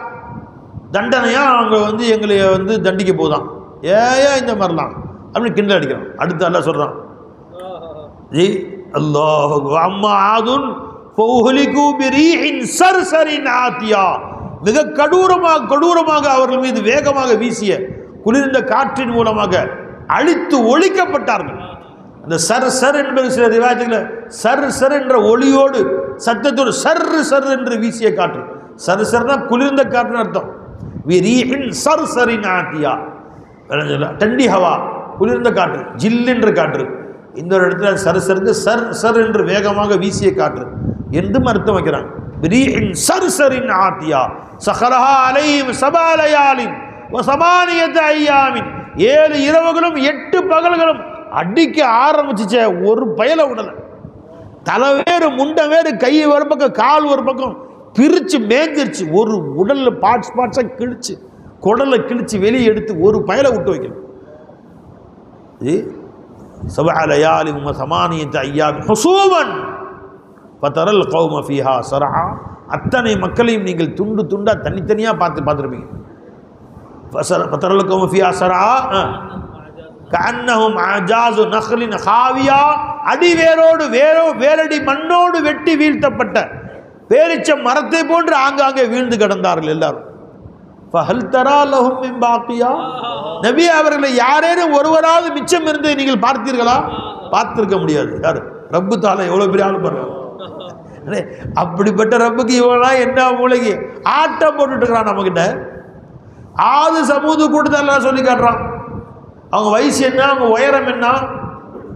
தண்டனையாக அவங்க வந்து எங்களை வந்து தண்டிக்க போதான், ஏன் இந்த மாதிரிலாம் அப்படின்னு கிண்டல் அடிக்கிறான். அடுத்து அல்லாஹ் சொல்கிறான், ஜி அல்லாஹ் அம்மா ஆதுன் ஃபௌஹலிகு பிரீஹின் சர்சரின் ஆத்தியா, மிக கொடூரமாக அவர்கள் மீது வேகமாக வீசிய குளிர்ந்த காற்றின் மூலமாக அழித்து ஒழிக்கப்பட்டார்கள். அந்த சர் என்பது சில ரிவாயத்துகளில் சர் என்ற ஒளியோடு சத்தத்தோடு சர் என்று வீசிய காற்று. சர்னா குளிர்ந்த காற்றுன்னு அர்த்தம். விரீஹின் சர்சரின் ஆத்தியா, டண்டி ஹவா, குளிர்ந்த காற்று, ஜில் என்ற காற்று. இந்த ஒரு இடத்துல சர்சருக்கு சர் என்று வேகமாக வீசிய காற்று என்றும் அர்த்தம் வைக்கிறாங்க. விரீஹின் சர்சரின் ஆத்தியா சஹரஹா அலைஹிம் சபாலயாலின் வசமானியத ஐயாமின், 7 இரவுகளும் 8 பகல்களும் அடிக்க ஆரம்பிச்சிச்ச, ஒரு பயலை விடலை. தலை வேறு, முண்டை வேறு, கை ஒரு பக்கம், கால் ஒரு பக்கம் பிரித்து மேஞ்சிருச்சு. ஒரு உடலில் பார்ட்ஸாக கிழிச்சு, குடலை கிழிச்சு வெளியே எடுத்து ஒரு பயலை விட்டு வைக்கணும். சபஅலயாலி வசமானியத ஐயாமின் ஹுசூமன் ஃபதரல் கௌம ஃபீஹா ஸரஆ, அத்தனை மக்களையும் நீங்கள் துண்டு துண்டாக தனித்தனியாக பார்த்துருப்பீங்க. ஃபதரல் கௌம ஃபீஹா ஸரஆ கஅன்னஹும் அஜாஸு நக்லின் ஹாவியா, அடிவேரோடு வேரடி மண்ணோடு வெட்டி வீழ்த்தப்பட்ட பேரிச்ச மரத்தை போன்று ஆங்காங்கே வீழ்ந்து கிடந்தார்கள் எல்லாரும். ஃபஹல் தரா லஹும் மின் பாக்கியா, நபி அவர்களை யாரேனும் ஒருவராவது மிச்சம் இருந்து நீங்கள் பார்த்தீர்களா? பார்த்திருக்க முடியாது. யார்? ரப்பு தாலா எவ்வளோ பெரிய ஆள் பாருங்க. அப்படிப்பட்ட ரப்புக்கு இவனா என்ன மூளைக்கு ஆட்டம் போட்டுட்டு இருக்கிறான் நம்மகிட்ட. ஆது சமூது கூட்டத்தெல்லாம் சொல்லி காட்டுறான். அவங்க வயசு என்ன, அவங்க உயரம் என்ன,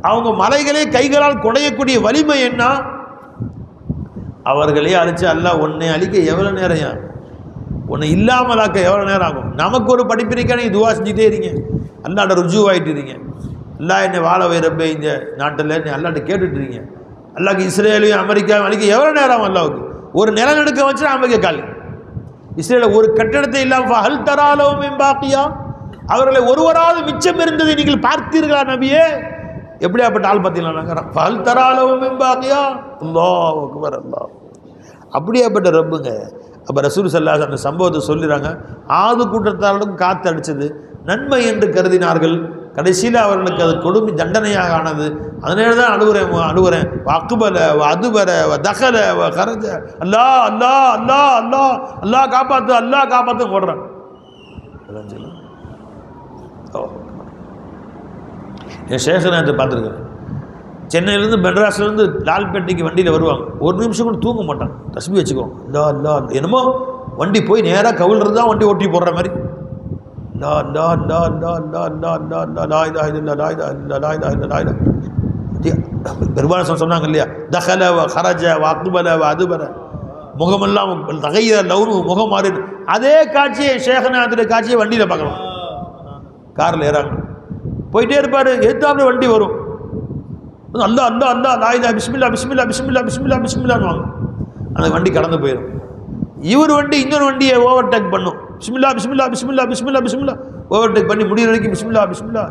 அவங்க மலைகளே கைகளால் குடையக்கூடிய வலிமை என்ன. அவர்களே அழிச்சு அல்லாஹ் உன்னை அழிக்க எவ்வளோ நேரம், உன்னை இல்லாமலாக்க எவ்வளோ நேரம் ஆகும்? நமக்கு ஒரு படிப்பினைக்கான நீங்கள் துவா செஞ்சுட்டே இருங்க, அல்லாட்ட ருஜுவாயிட்டு இருங்க. அல்லா என்னை வாழ வைரப்பே இந்த நாட்டில் என்னை அல்லாட்ட கேட்டுட்டுருங்க. அல்லாக்கு இஸ்ரேலையும் அமெரிக்காவும் அழிக்க எவ்வளோ நேரம்? அல்லாவுக்கு ஒரு நிலநடுக்க வச்சு அமெரிக்கா காலி, இஸ்ரேலில் ஒரு கட்டடத்தை இல்லாமல் ஹல் தராலவும் பாக்கியா, அவர்களை ஒருவராவது மிச்சம் இருந்ததை நீங்கள் பார்த்தீர்களா நபியே? எப்படியாப்பட்ட ஆள் பார்த்தீங்களா? ஹல் தராலவும் பாக்கியா, அல்லாஹ் அக்பர், அல்லாஹ். அப்படியாப்பட்ட ரப்புங்க. அப்போ ரசூல் ஸல்லல்லாஹு அலைஹி அந்த சம்பவத்தை சொல்லிடுறாங்க. ஆது கூட்டத்தாருக்கும் காற்று அடித்தது நன்மை என்று கருதினார்கள். கடைசியில் அவர்களுக்கு அது கொடுமை தண்டனையாக ஆனது. அதனால தான் அழுவுறேன். அக்குபல அதுபர தகல கரஜ, அல்லா அல்லா அல்லா அல்லா அல்லா காப்பாற்று, அல்லா காப்பாற்று போடுறான். என் சேஷநாயத்தை பார்த்துருக்கேன். சென்னையிலேருந்து மெட்ராஸ்லேருந்து லால்பேட்டைக்கு வண்டியில் வருவாங்க. ஒரு நிமிஷம் கூட தூங்க மாட்டான், தஸ்பீஹ் வச்சுக்குவோம். லா லா, என்னமோ வண்டி போய் நேராக கவிழ்றது தான் வண்டி ஓட்டி போடுற மாதிரி. லா லா லா லா லா லா லா லா லா லா லா லா லா லா லா லா லா பெருமாள் சொன்னாங்க இல்லையா, தகல வ ஹரஜ வ அக்பல வ அதுபர, முகமெல்லாம் தகைய லவுனு, முகம் மாறி. அதே காட்சியை ஷேகநாத்துடைய காட்சியை வண்டியில் பார்க்கலாம். காரில் ஏறாங்க, போயிட்டே இருப்பார், எத்தாப்புல வண்டி வரும், அல்லா அல்லா அல்லா லாயிலா பிஸ்மில்லா பிஸ்மில்லா பிஸ்மில்லா பிஸ்மில்லா பிஸ்மில்லான்னு வாங்க, அந்த வண்டி கடந்து போயிடும். இவர் வண்டி இன்னொரு வண்டியை ஓவர்டேக் பண்ணும், பிஸ்மில்லா பிஸ்மில்லா பிஸ்மில்லா பிஸ்மில்லா பிஸ்மில்லா ஓவர்டேக் பண்ணி முடிகிற வரைக்கும் பிஸ்மில்லா பிஸ்மில்லா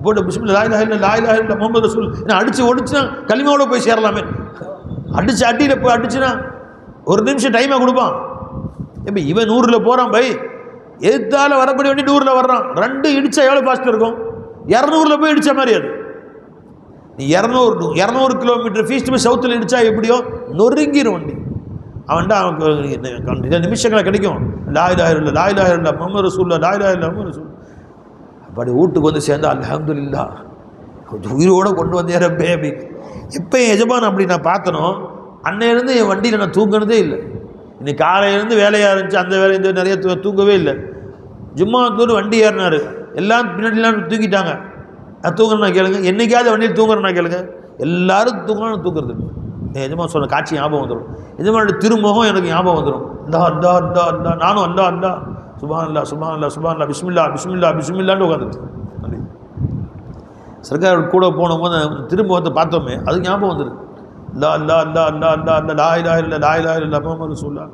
போட்டு பிஸ்மில்லா லாயிலா இல்லை லாயிலா இல்லை முகமது ரசூல். ஏன்னா அடிச்சு ஒடிச்சுன்னா களிமாவோட போய் சேரலாமே, அடிச்சு அடியில் போய் அடிச்சுன்னா ஒரு நிமிஷம் டைமை கொடுப்பான். இப்போ இவன் 100ல் போகிறான் பை, எதால வரக்கூடிய வண்டி 100ல் வர்றான், 2 இடிச்சா எவ்வளோ ஃபாஸ்ட் இருக்கும், 200ல் போய் இடித்த மாதிரி. அது நீ 200 கிலோமீட்டர் ஃபீஸ்ட் போய் சவுத்தில் இடிச்சா எப்படியோ நொறுங்கிடும் வண்டி. அவன்டா அவனுக்கு நிமிஷங்களை கிடைக்கும், லாயிலாயிரம் லாயிலாயிரம் முஹம்மது ரசூலுல்லாஹ் லாயிலாயிரம் முஹம்மது ரசூல். அப்படி வீட்டுக்கு வந்து சேர்ந்தா அல்ஹம்துலில்லாஹ் கொஞ்சம் உயிரோடு கொண்டு வந்தே ரப்பே அப்படின்னு. எப்போ என் எஜமான் அப்படி நான் பார்த்தனோ அன்னையிலேருந்து என் வண்டியில் நான் தூங்கினதே இல்லை. இன்னைக்கு காலையிலேருந்து வேலையாக இருந்துச்சு, அந்த வேலை இந்த நிறைய தூங்கவே இல்லை. ஜும்மாத்தூர் வண்டி ஏறினார், எல்லாம் பின்னாடிலாம் தூக்கிட்டாங்க. நான் தூங்குறேன்னா கேளுங்க, என்னைக்காவது வண்டியில் தூங்குறேன்னா கேளுங்க, எல்லாரும் தூங்கணும், தூங்குறது இல்லை. என் எஜமான் சொன்ன காட்சி ஞாபகம் வந்துடும், எஜமானோட திருமுகம் எனக்கு ஞாபகம் வந்துடும். அல்லா அல்லா அல்லா அல்லா, நானும் அல்லா அல்லா சுபான் அல்லா சுபான் அல்லா சுபான் அல்லா பிஸ்மில்லா பிஸ்மில்லா பிஸ்மில்லான்னு உட்காந்துருக்கு. சர்க்கார் கூட போனபோது திருமுகத்தை பார்த்தோமே அது ஞாபகம் வந்துருக்கு. அல்லா அல்லா அல்லா அல்லா அல்லா அல்லா லாயிலா இல்லை லாயிலா இல்லை முஹம்மது ரசூலுல்லாஹ்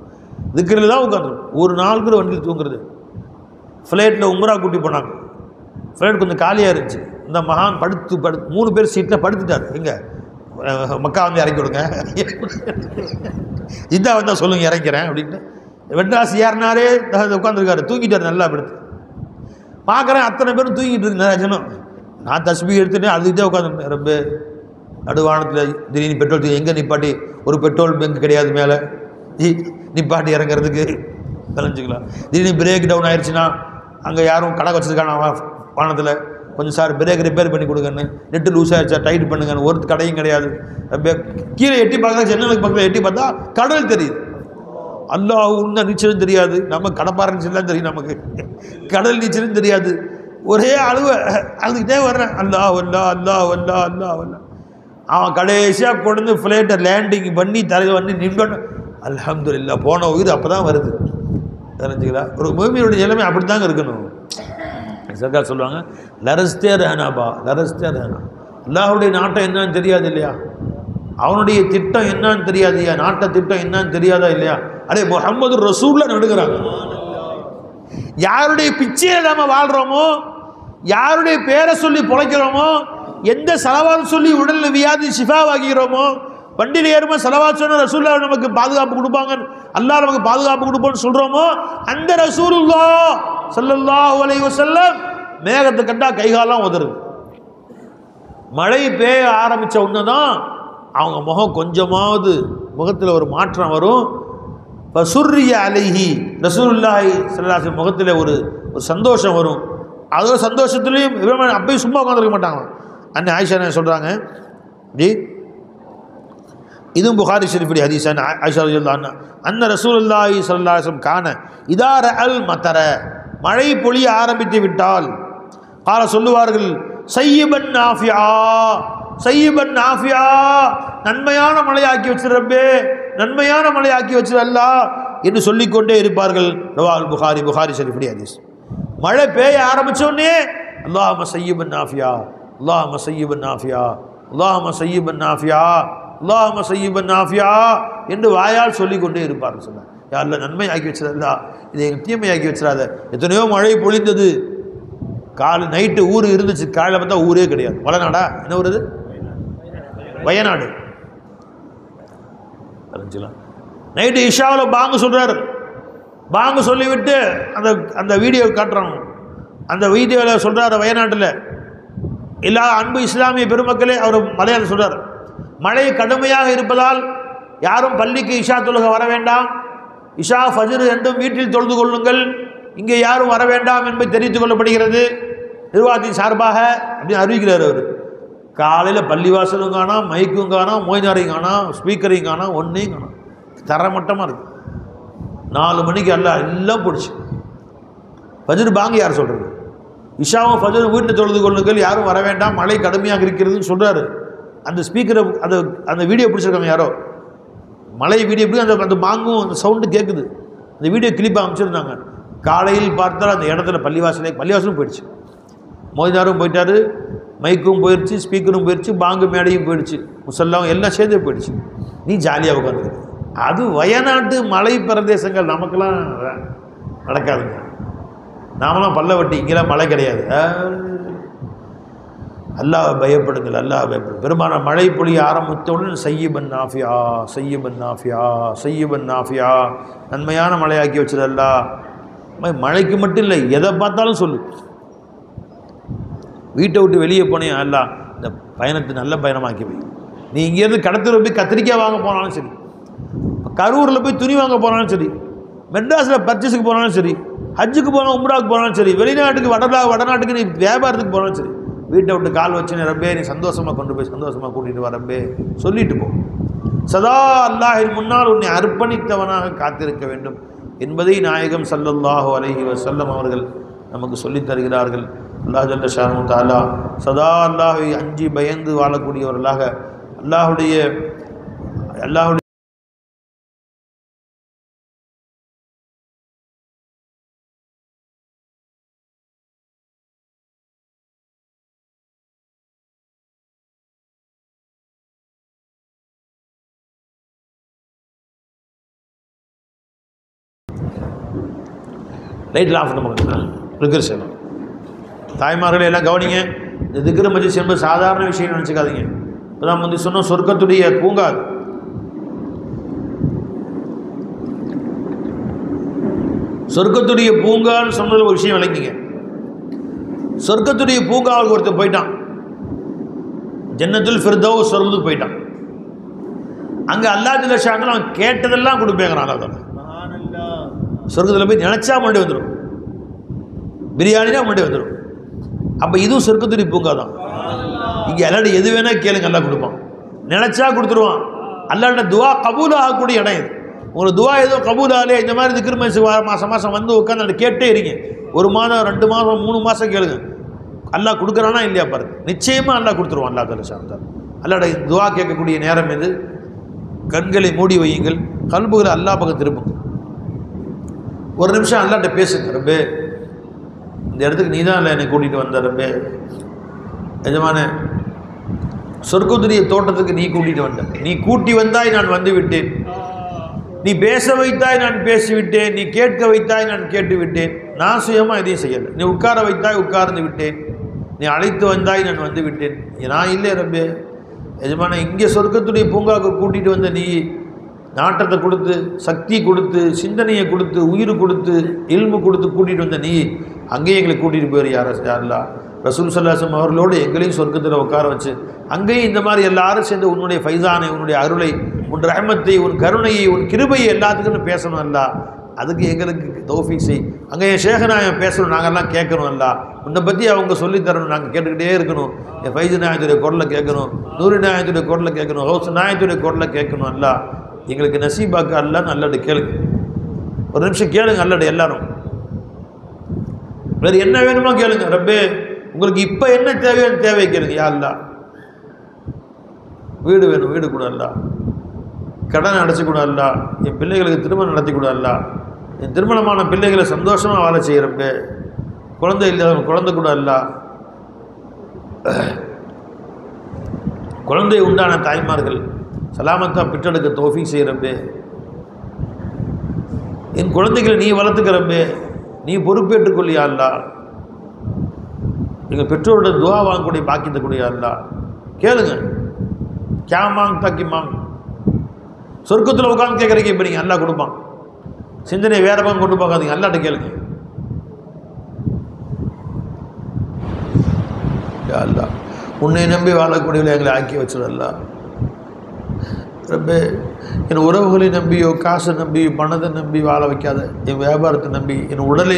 திக்ரில் தான் உட்காந்துரும். ஒரு நாள் கூட வண்டியில் தூங்குறது. ஃப்ளைட்டில் உம்ரா கூட்டி போனாங்க, ஃப்ளைட் கொஞ்சம் காலியாக இருந்துச்சு. இந்த மகான் படுத்து 3 பேர் சீட்டில் படுத்துட்டார். எங்கே மக்கா வந்து இறக்கி விடுங்க, ஜித்தா வந்தால் சொல்லுங்கள் இறங்கிறேன் அப்படின்ட்டு. மெட்ராஸ் ஏறினாரே உட்காந்துருக்காரு, தூங்கிட்டார் நல்லா படுத்து. பார்க்குறேன் அத்தனை பேரும் தூங்கிட்டு இருக்கு நிறைய ஜனம். நான் தஸ்பீஹ் எடுத்துகிட்டு அதுக்கிட்டே உட்காந்துருந்தேன். ரொம்ப நடுவானத்தில் திடீர்னு பெட்ரோல் எங்கே நிப்பாட்டி, ஒரு பெட்ரோல் பங்க் கிடையாது மேலே நிப்பாட்டி இறங்குறதுக்கு விளைஞ்சிக்கலாம். திடீர்னு பிரேக் டவுன் ஆயிடுச்சுன்னா அங்கே யாரும் கடை வச்சுருக்காங்க வானத்தில், கொஞ்சம் சார் பிரேக் ரிப்பேர் பண்ணி கொடுங்கன்னு, நெட்டு லூஸ் ஆகிடுச்சா டைட் பண்ணுங்கன்னு, ஒரு கடையும் கிடையாது. கீழே எட்டி பார்க்குற ஜன்னலுக்கு பக்கத்தில் எட்டி பார்த்தா கடல் தெரியுது. அல்லாஹ் உண்மை நீச்சலும் தெரியாது, நம்ம கடப்பாறை நீச்சல் தெரியும், நமக்கு கடல் நீச்சலும் தெரியாது. ஒரே அழுதுகிட்டே வர்றேன், அல்லாஹ் அல்லா அல்லாஹ் அல்லா அல்லாஹ் அல்லா. அவன் கடைசியாக கொண்டு ஃப்ளைட்டை லேண்டிங் பண்ணி தலையில் வந்து நின்று அல்ஹம்துலில்லாஹ் போன உயிர் அப்போ தான் வருது. தெரிஞ்சுக்கலாம், ஒரு பூமியோட நிலைமை அப்படி தாங்க இருக்கணும். சர்க்கார் சொல்லுவாங்க, லரஸ்தே ரஹனாபா லரஸ்தே ரஹனா. அல்லாஹுடைய நாட்டம் என்னன்னு தெரியாது இல்லையா, அவனுடைய திட்டம் என்னன்னு தெரியாது இல்லையா, நாட்ட திட்டம் என்னன்னு தெரியாதா இல்லையா. அடே முஹம்மது ரசூலுல்லாஹ் நடுக்கிறாங்க. யாருடைய பிச்சையை நாம வாழ்கிறோமோ, யாருடைய பேரை சொல்லி பிழைக்கிறோமோ, எந்த சலவாத் சொல்லி உடல் வியாதி ஷிஃபாவாகிறோமோ, வண்டியில் ஏறுமா சலவாத் சொன்ன ரசூலுல்லாஹ் நமக்கு பாதுகாப்பு கொடுப்பாங்க, அல்லாஹ் நமக்கு பாதுகாப்பு கொடுப்போன்னு சொல்கிறோமோ, அந்த ரசூலுல்லாஹ் ஸல்லல்லாஹு அலைஹி வஸல்லம் மேகத்தை கண்டா கைகாலாம் உதறுது. மழை பெய்ய ஆரம்பித்த உடனே தான் அவங்க முகம் கொஞ்சமாவது முகத்தில் ஒரு மாற்றம் வரும். ஃபசுர்ரிய அலைஹி ரசூலுல்லாஹி ஸல்லல்லாஹு அலைஹி முகத்தில் ஒரு சந்தோஷம் வரும். அதோட சந்தோஷத்துலேயும் அப்பயும் சும்மா உட்காந்துருக்க மாட்டாங்க. அண்ணன் ஆயிஷா என்ன சொல்கிறாங்க, ஜி இதுவும் புகாரி ஷரீஃபுடைய ஹதீஸ். ஆயிஷா ரலியல்லாஹு அன்ஹா அன்ன ரசூலுல்லாஹி ஸல்லல்லாஹு அலைஹி வஸல்லம் கான இதா ரஅல் மதர, மழை பொழிய ஆரம்பித்து விட்டால், கால சொல்லுவார்கள், சய்யிபன் நாஃபியா சய்யிபன் நாஃபியா, நன்மையான மழையாக்கி வச்சிருப்பே, நன்மையான மழையாக்கி வச்சிரல்லா என்று சொல்லிக்கொண்டே இருப்பார்கள். ரவால் புகாரி, புகாரி ஷரீஃபுடைய ஹதீஸ். மழை பெய்ய ஆரம்பித்தோடனே அல்லாஹும்ம சய்யிபன் நாஃபியா அல்லாஹும்ம சய்யிபன் நாஃபியா அல்லாஹும்ம சய்யிபன் நாஃபியா அல்லாஹும்ம சய்யிபன் நாஃபியா என்று வாயால் சொல்லிக்கொண்டே இருப்பார்கள். சொன்னார், யாரில் நன்மை ஆக்கி வச்சிடலா, இதை எங்கள் தீமையாக்கி வச்சிடாத. எத்தனையோ மழை பொழிந்தது, காலை நைட்டு ஊர் இருந்துச்சு, காலையில் பார்த்தா ஊரே கிடையாது. வளநாடா என்ன வருது, வயநாடு. நைட்டு இஷாவில் பாங்கு சொல்கிறார், பாங்கு சொல்லிவிட்டு அந்த வீடியோ காட்டுறாங்க. அந்த வீடியோவில் சொல்கிறார், வயநாட்டில் எல்லா அன்பு இஸ்லாமிய பெருமக்களே, அவர் மலையாளம் சொல்கிறார், மழை கடுமையாக இருப்பதால் யாரும் பள்ளிக்கு இஷா தொழுக வர வேண்டாம், இஷா ஃபஜ்ர் ரெண்டும் வீட்டில் தொழுது கொள்ளுங்கள், இங்கே யாரும் வர வேண்டாம் என்பதை தெரிவித்துக் கொள்ளப்படுகிறது நிர்வாகத்தின் சார்பாக அப்படின்னு அறிவிக்கிறார். அவர் காலையில் பள்ளிவாசலும் காணோம், மைக்கும் காணோம், மோய்னாரையும் காணோம், ஸ்பீக்கரையும் காணோம், ஒன்றையும் காணோம், தரமட்டமாக இருக்குது. 4 மணிக்கு எல்லாம் போடுச்சு. ஃபஜ்ர் பாங்கு யார் சொல்கிறது, இஷாவும் ஃபஜ்ரும் வீட்டில் தொழுது கொள்ளுங்கள், யாரும் வர வேண்டாம், மழை கடுமையாக இருக்கிறதுன்னு சொல்கிறாரு. அந்த ஸ்பீக்கரை அந்த அந்த வீடியோ பிடிச்சிருக்காங்க யாரோ, மழை வீடியோ எப்படி அந்த அந்த மாங்கும் அந்த சவுண்டு கேட்குது. அந்த வீடியோ கிளிப்பாக அமைச்சிருந்தாங்க. காலையில் பார்த்தால் அந்த இடத்துல பள்ளிவாசலும் போயிடுச்சு, மோதினாரும் போயிட்டாரு, மைக்கும் போயிடுச்சு, ஸ்பீக்கரும் போயிடுச்சு, பாங்கு மேடையும் போயிடுச்சு, முசல்லாம் எல்லாம் சேர்ந்தே போயிடுச்சு. நீ ஜாலியாக உட்காந்துருக்கு. அது வயநாட்டு மலை பிரதேசங்கள், நமக்கெல்லாம் நடக்காதுங்க. நாமெல்லாம் பல்லவட்டி, இங்கெல்லாம் மழை கிடையாது. அல்லாஹ் பயப்படுங்கள், அல்லாஹ் பயப்படும். பெரும்பாலான மழை பொழிய ஆரம்பித்தவுடன் சையிபன் நாஃபியா, சையிபன் நாஃபியா, சையிபன் நாஃபியா, நன்மையான மழையாக்கி வச்சிரு அல்லாஹ். மழைக்கு மட்டும் இல்லை, எதை பார்த்தாலும் சொல்லு. வீட்டை விட்டு வெளியே போனேன், அல்லாஹ் இந்த பயணத்தை நல்ல பயணமாக்கி வை. நீ இங்கேருந்து கடத்தூர் போய் கத்திரிக்காய் வாங்க போனாலும் சரி, கரூரில் போய் துணி வாங்க போனாலும் சரி, மெட்ராஸில் பர்ச்சேஸுக்கு போனாலும் சரி, ஹஜ்ஜுக்கு போனால் உம்ராவுக்கு போனாலும் சரி, வெளிநாட்டுக்கு வடநாட்டுக்கு நீ வியாபாரத்துக்கு போனாலும் சரி, வீட்டை விட்டு கால் வச்சுன்னு ரப்பே நீ சந்தோஷமாக கொண்டு போய் சந்தோஷமாக கூட்டிகிட்டு வா ரப்பே சொல்லிட்டு போ. சதா அல்லாஹின் முன்னால் உன்னை அர்ப்பணித்தவனாக காத்திருக்க வேண்டும் என்பதை நாயகம் ஸல்லல்லாஹு அலைஹி வஸல்லம் அவர்கள் நமக்கு சொல்லித் தருகிறார்கள். அல்லாஹ் ஜல்ல ஷானஹு தஆலா சதா அல்லாஹ்வை அஞ்சி பயந்து வாழக்கூடியவர்களாக அல்லாஹ்வுடைய லைட்டில் ஆஃப் பண்ண திக்ர் செய்யணும். தாய்மார்களே எல்லாம் கவனிங்க, இந்த திக்ர் மஜ்லிஸ் என்பது சாதாரண விஷயம் நினச்சிக்காதீங்க. இப்போ தான் முந்தி சொன்னோம், சொர்க்கத்துடைய பூங்கா. சொர்க்கத்துடைய பூங்கான்னு சொன்னதில் ஒரு விஷயம் விளங்கிங்க. சொர்க்கத்துடைய பூங்காவுக்கு ஒருத்தர் போயிட்டான், ஜன்னத்துல் ஃபிர்தௌஸ் சொர்க்கத்துக்கு போயிட்டான். அங்கே அல்லாஹ் ஜல்ல ஷானஹு அவன் கேட்டதெல்லாம் கொடுப்பேங்கிறான். அல்லாஹ் சொர்க்கத்தில் போய் நினச்சா முன்னாடி வந்துடும், பிரியாணினா முன்னாடி வந்துடும். அப்போ இதுவும் சொர்க்கத்துடைய பூங்கா தான். இங்கே அல்லாஹ் எது வேணால் கேளுங்க, எல்லாம் கொடுப்பான், நினச்சா கொடுத்துருவான். அல்லாஹ்ட துவா கபூல் ஆகக்கூடிய இடம் இது. உங்களுக்கு துவா ஏதோ கபூல் ஆகலையே, இந்த மாதிரி திக்ர் மாதம் மாதம் வந்து உட்காந்து கேட்டே இருங்க. 1 மாதம் 2 மாதம் 3 மாதம் கேளுங்க, அல்லாஹ் கொடுக்குறானா இல்லையா பாருங்க, நிச்சயமாக அல்லாஹ் கொடுத்துருவான். அல்லாஹ் தஆலா ஷானஹு அல்லாஹ்ட துவா கேட்கக்கூடிய நேரம் இது. கண்களை மூடி வையுங்கள், கல்புகளை அல்லாஹ் பக்கம் திருப்புங்க. ஒரு நிமிஷம் அல்லாஹ்ட்ட பேசுங்க. ரப்பே இந்த இடத்துக்கு நீ தான் இல்லை என்னை கூட்டிகிட்டு வந்த ரப்பே, எஜமானே சொர்க்கத்துடைய தோட்டத்துக்கு நீ கூட்டிகிட்டு வந்த, நீ கூட்டி வந்தாய் நான் வந்து விட்டேன், நீ பேச வைத்தாய் நான் பேசிவிட்டேன், நீ கேட்க வைத்தாய் நான் கேட்டு விட்டேன், நான் சுயமாக எதையும் செய்யலை, நீ உட்கார வைத்தாய் உட்கார்ந்து விட்டேன், நீ அழைத்து வந்தாய் நான் வந்து விட்டேன். நான் இல்லை ரப்பே எஜமானே, இங்கே சொர்க்கத்துடைய பூங்காவுக்கு கூட்டிகிட்டு வந்த நீ நாட்டத்தை கொடுத்து, சக்தி கொடுத்து, சிந்தனையை கொடுத்து, உயிர் கொடுத்து, இல்மு கொடுத்து கூட்டிகிட்டு வந்த நீ அங்கேயும் எங்களை கூட்டிகிட்டு போயிரு யாரெல்லாம் ரசூல் ஸல்லல்லாஹு அலைஹி வஸல்லம் அவர்களோடு எங்களையும் சொர்க்கத்தில் உட்கார வச்சு அங்கேயும் இந்த மாதிரி எல்லாரும் சேர்ந்து உன்னுடைய ஃபைசானை, உன்னுடைய அருளை, உன் ரஹ்மத்தை, உன் கருணையை, உன் கிருபையை எல்லாத்துக்கும் பேசணும் அல்ல. அதுக்கு எங்களுக்கு தௌஃபீக் செய். அங்கே என் ஷேகநாயகம் பேசணும், நாங்கள்லாம் கேட்கணும் அல்ல. உன்னை பற்றி அவங்க சொல்லித்தரணும், நாங்கள் கேட்டுக்கிட்டே இருக்கணும். என் ஃபைசு நாயத்துடைய குரலை கேட்கணும், நூறு நாயத்துடைய குரலை கேட்கணும், ஹவுஸ் நாயத்துடைய குரலை கேட்கணும் அல்ல. எங்களுக்கு நசீபாக்க அல்லான்னு அல்லாட்ட கேளுங்க. ஒரு நிமிஷம் கேளுங்க அல்லாட்ட எல்லாரும். வேறு என்ன வேணுமோ கேளுங்க. ரப்பே உங்களுக்கு இப்போ என்ன தேவையான தேவை கேளுங்க. யா அல்லாஹ் வீடு வேணும், வீடு கூட அல்ல, கடன் அடைச்சி கூட அல்ல, என் பிள்ளைகளுக்கு திருமணம் நடத்தி கூட அல்ல, என் திருமணமான பிள்ளைகளை சந்தோஷமாக வாழ செய்கிறப்ப, குழந்தை இல்லாதவன் குழந்தை கூட அல்ல, குழந்தை உண்டான தாய்மார்கள் சலாமத்தாக பெற்றெடுக்க தௌஃபீக் செய்கிறப்பே, என் குழந்தைகளை நீ வளர்த்துக்கிறப்பே, நீ பொறுப்பேற்றுக்கொள்ளியா அல்லா. எங்கள் பெற்றோரோட துவா வாங்கக்கூடிய பாக்கியத்தை கூடிய அல்லா. கேளுங்க, கே மாங் தாக்கி மாங். சொர்க்கத்தில் உட்காந்து கேட்குறீங்க, இப்போ நீங்கள் அல்லா கொடுப்பான். சிந்தனையை வேற பக்கம் கொண்டு போகாதீங்க, அல்லாட்ட கேளுங்க. யா அல்லா, உன்னை நம்பி வாழக்கூடியவங்களை எங்களை ஆக்கி வச்சிடல்லா. ரப்பே என் உறவுகளை நம்பியோ, காசை நம்பி, பணத்தை நம்பி வாழ வைக்காத, என் வியாபாரத்தை நம்பி, என் உடலை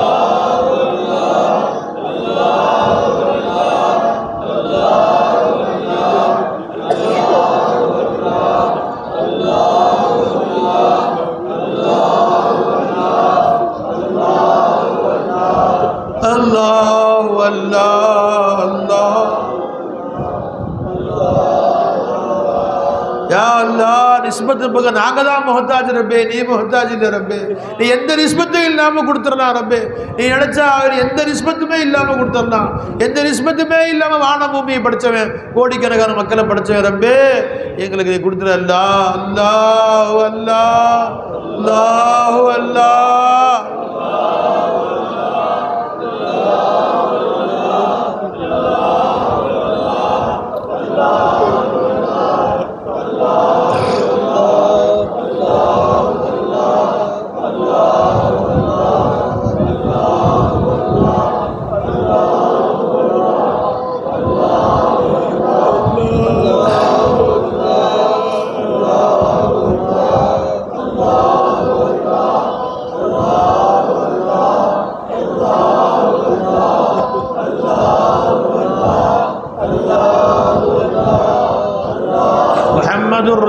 நிஸ்பத்து பக்கம் நாங்கள் தான் முஹத்தாஜ் ரப்பே, நீ முஹத்தாஜ் இல்லை ரப்பே. நீ எந்த நிஸ்பத்தும் இல்லாமல் கொடுத்துடலாம் ரப்பே. நீ நினைச்சா அவர் எந்த நிஸ்பத்துமே இல்லாமல் கொடுத்துடலாம். எந்த நிஸ்பத்துமே இல்லாமல் வான பூமியை படித்தவன், கோடிக்கணக்கான மக்களை படித்தவன் ரப்பே. எங்களுக்கு இதை கொடுத்துட. அல்லாஹ் அல்லாஹ் அல்லாஹ் அல்லாஹ் அல்லாஹ்.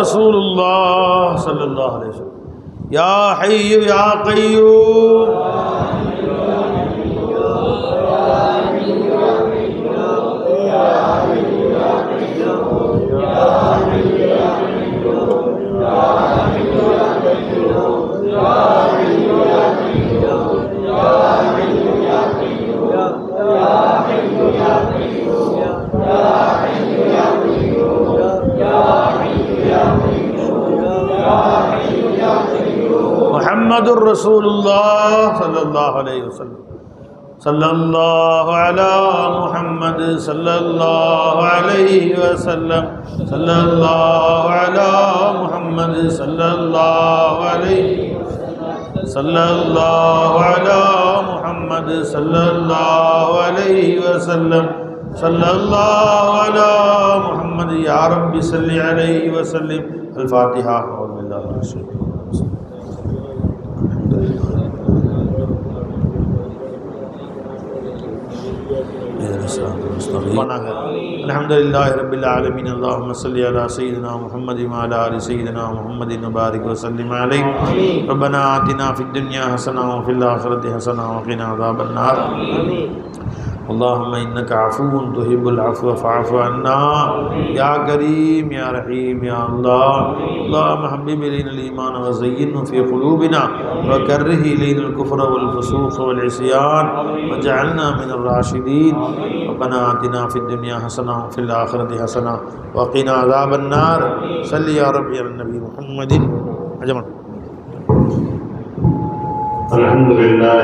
Rasulullah sallallahu alaihi wasallam. Ya Hayyu Ya Qayyum. Muhammadur Rasulullah sallallahu alaihi wasallam. Sallallahu ala Muhammad sallallahu alaihi wasallam. Sallallahu ala Muhammad sallallahu alaihi. Sallallahu ala Muhammad sallallahu alaihi wasallam. Sallallahu ala Muhammad ya Rabbi salli alaihi wasallim. Al-Fatiha. Alhamdulillahi Rabbil Alamin. Allahumma salli ala Sayyidina Muhammadin wa ala ali Sayyidina Muhammadin wa barik wa sallim alayhi. Rabbana atina fid dunya hasanah wa fil akhirati hasanah wa qina adhaban nar. Allahumma innaka afuwun tuhibbul afwa fa'fu anna. Ya Kareem Ya Rahim Ya Allah. Allahumma habbib ilayna al-iman wa zayyinhu fi qulubina wa karrih ilayna al-kufra wal fusuq wal isyan waj'alna min ar-rashidin. Rabbana atina fid dunya hasanah wa fil akhirati hasanah wa qina adhaban nar. Salli ya Rabbi ala nabi Muhammadin ajman. Alhamdulillah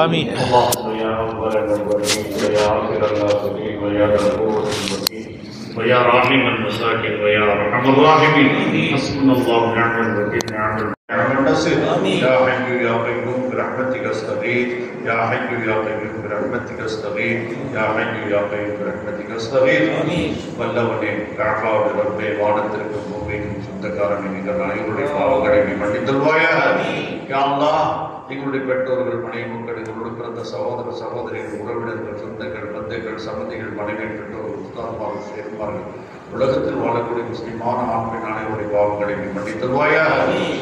آمين. اللهم يا أول الأولين ويا آخر الآخرين ويا غفور الرحيم ويا راحم المساكين ويا أرحم الراحمين. حسبنا الله ونعم الوكيل نعم النصير. يا حي يا قيوم برحمتك استغيث. يا حي يا قيوم برحمتك استغيث. يا حي يا قيوم برحمتك استغيث. வல்லவனே கஅபாவுடைய ரப்பே, வானத்திற்கும் பூமிக்கும் சொந்தக்காரனே, எங்கள் அனைவருடைய பாவங்களை நீ மன்னித்தல்வாயாக. யா அல்லாஹ், எங்களுடைய பெற்றோர்கள், மனைவி மக்கள், எங்களுடைய பிறந்த சகோதர சகோதரிகள், உறவினர்கள், சொந்தங்கள், பந்துக்கள், சம்பந்திகள், மனைவி, பெற்றோர்கள், உஸ்தாத்மார்கள், சேர்ப்பார்கள், உலகத்தில் வாழக்கூடிய முஸ்லிமான ஆண்களின் அனைவருடைய பாவங்களை நீ மன்னித்தல்வாயாக.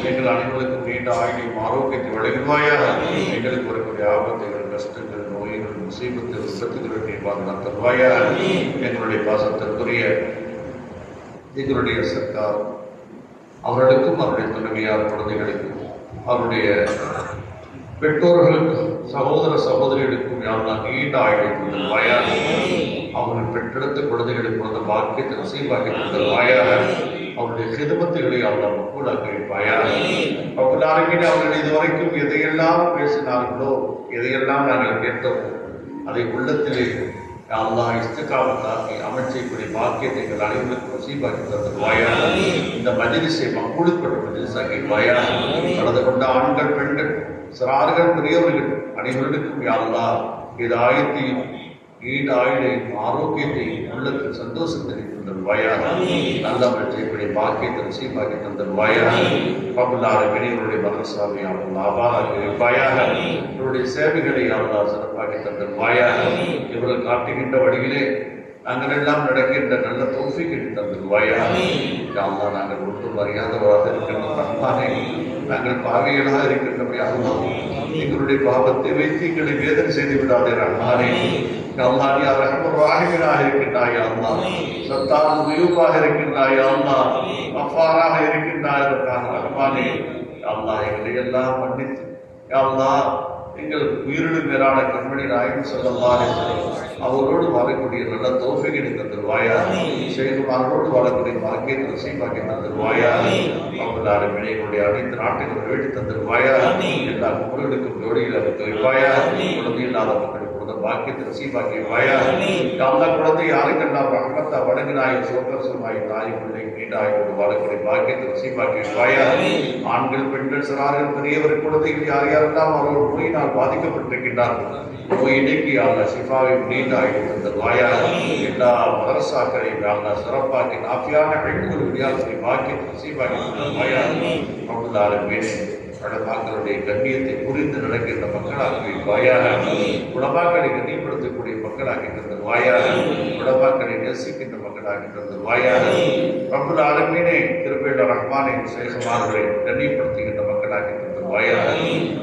எங்கள் அனைவருக்கும் நீண்ட ஆயுளையும் ஆரோக்கியத்தை வழங்குவாயாக. எங்களுக்கு வரக்கூடிய ஆபத்துகள், கஷ்டங்கள், நோய்கள், முசீபத்துகள், விபத்துகளை நீ பாதுகாத்தல்வாயாக. எங்களுடைய பாசத்திற்குரிய எங்களுடைய சர்க்கார் அவர்களுக்கும் அவருடைய துணைவியார் குழந்தைகளுக்கும் அவருடைய பெற்றோர்களுக்கும் சகோதர சகோதரிகளுக்கும் யாரெல்லாம் நீண்ட ஆயுளை தந்தல்வாயாக. அவர்கள் பெற்றெடுத்த குழந்தைகளுக்கு வந்த பாக்கியத்தை நசீபாக்கி தந்தல்வாயாக. அவருடைய சிதமத்துகளை அவர்கள் மக்களாக வைப்பாயாக. அவர்கள் அவர்கள் இதுவரைக்கும் எதையெல்லாம் பேசினார்களோ, எதையெல்லாம் நாங்கள் கேட்டோமோ, அதை உள்ளத்திலே அல்லாஹ் இஸ்திகாமத்தாக்கி அமைச்சக்கூடிய பாக்கியத்தை எங்கள் அனைவருக்கும் நசீபாக்கி தந்தல்வாயாக. இந்த மஜ்லிஸை மக்பூலுக்குள்ள மஜ்லிஸாக்கி வைப்பாயாக. கலந்து கொண்ட ஆண்கள், பெண்கள், சிறார்கள், பெரியவர்கள் அனைவருக்கும் யா அல்லாஹ் ஹிதாயத்தையும் ஈடு ஆயுளையும் ஆரோக்கியத்தையும் உள்ளத்தில் சந்தோஷத்தை தந்தருவாயாக. நல்லவர்கள் செய்யக்கூடிய பாக்கியத்தை நசீபாக்கி தந்தருவாயாக. பபுல்லாத பெரியவருடைய மகசாமி அவர்கள் ஆபாராக இருப்பாயாக. இவருடைய சேவைகளை அவர்களால் சிறப்பாக்கி தந்தருவாயாக. இவர்கள் காட்டுகின்ற வழியிலே நாங்கள் எல்லாம் நடக்கின்ற நல்ல தௌஃபீக் தந்தருவாயாக. யாழ்லா நாங்கள் ஒன்றும் அறியாதவராக இருக்கின்ற ரஹ்மானே, நாங்கள் பாவிகளாக இருக்கின்றவையாக எங்களுடைய பாவத்தை வைத்து எங்களை வேதனை செய்து விடாதே ரஹ்மானே. அல்லாஹ் யா ரஹ்மான் ரஹீமாக இருக்கின்றாய் அல்லாஹ், சத்தார் குயூபாக இருக்கின்றாய் அல்லாஹ், கஃபாராக இருக்கின்றாய் ரஹ்மானே. அல்லாஹ் எங்களை எல்லாம் மன்னித்து அல்லாஹ் எங்கள் உயிரிடும் மேலான கண்மணி நாயகம் ஸல்லல்லாஹு அலைஹி வஸல்லம் அவரோடு வாழக்கூடிய நல்ல தௌஃபீக் தந்தருவாயா. ஷேகுமாரோடு வாழக்கூடிய பாக்கியத்தை நசீபாக்கி தந்தருவாயா. அவர்களால் எங்களுடைய அனைத்து நாட்டுகளும் வேண்டி தந்தருவாயா. எல்லா மக்களுக்கும் ஜோடியில் அமைத்து வைப்பாயா. குழந்தை இல்லாத மக்களுக்கு பாக்கியத்தை நசீபாக்கி வைப்பாயா. காந்தா குழந்தை யாருக்கெல்லாம் ரஹ்மத்தா வடங்கினாய் சோக்கரசமாய் தாய் பிள்ளை நீண்டாய் கொண்டு வாழக்கூடிய பாக்கியத்தை நசீபாக்கி வைப்பாயா. ஆண்கள் பெண்கள் சிறார்கள் பெரியவர் குழந்தைகள் யார் யாரெல்லாம் அவர்கள் நோயினால் பாதிக்கப்பட்டிருக்கின்றார்கள், நோய் நீக்கி அல்ல சிஃபாவை நீண்டாய் தந்தருவாயா. எல்லா மதரசாக்களையும் அல்ல சிறப்பாக்கி நாஃபியான பெண்கள் விளையாட்டு பாக்கியத்தை நசீபாக்கி தந்தருவாயா. அவர்களால் பேசி உலமாக்களுடைய கண்ணியத்தை புரிந்து நடக்கின்ற மக்களாக வாயாக. உலமாக்களை கண்ணியப்படுத்தக்கூடிய மக்களாக இருந்த வாயாக. உலமாக்களை நேசிக்கின்ற மக்களாக இருந்த வாயாக. ரப்புல் ஆலமீனே திருப்பேட ரஹ்மானை சேஷமானவர்களை கண்ணியப்படுத்துகின்ற மக்களாக இருந்த வாயாக.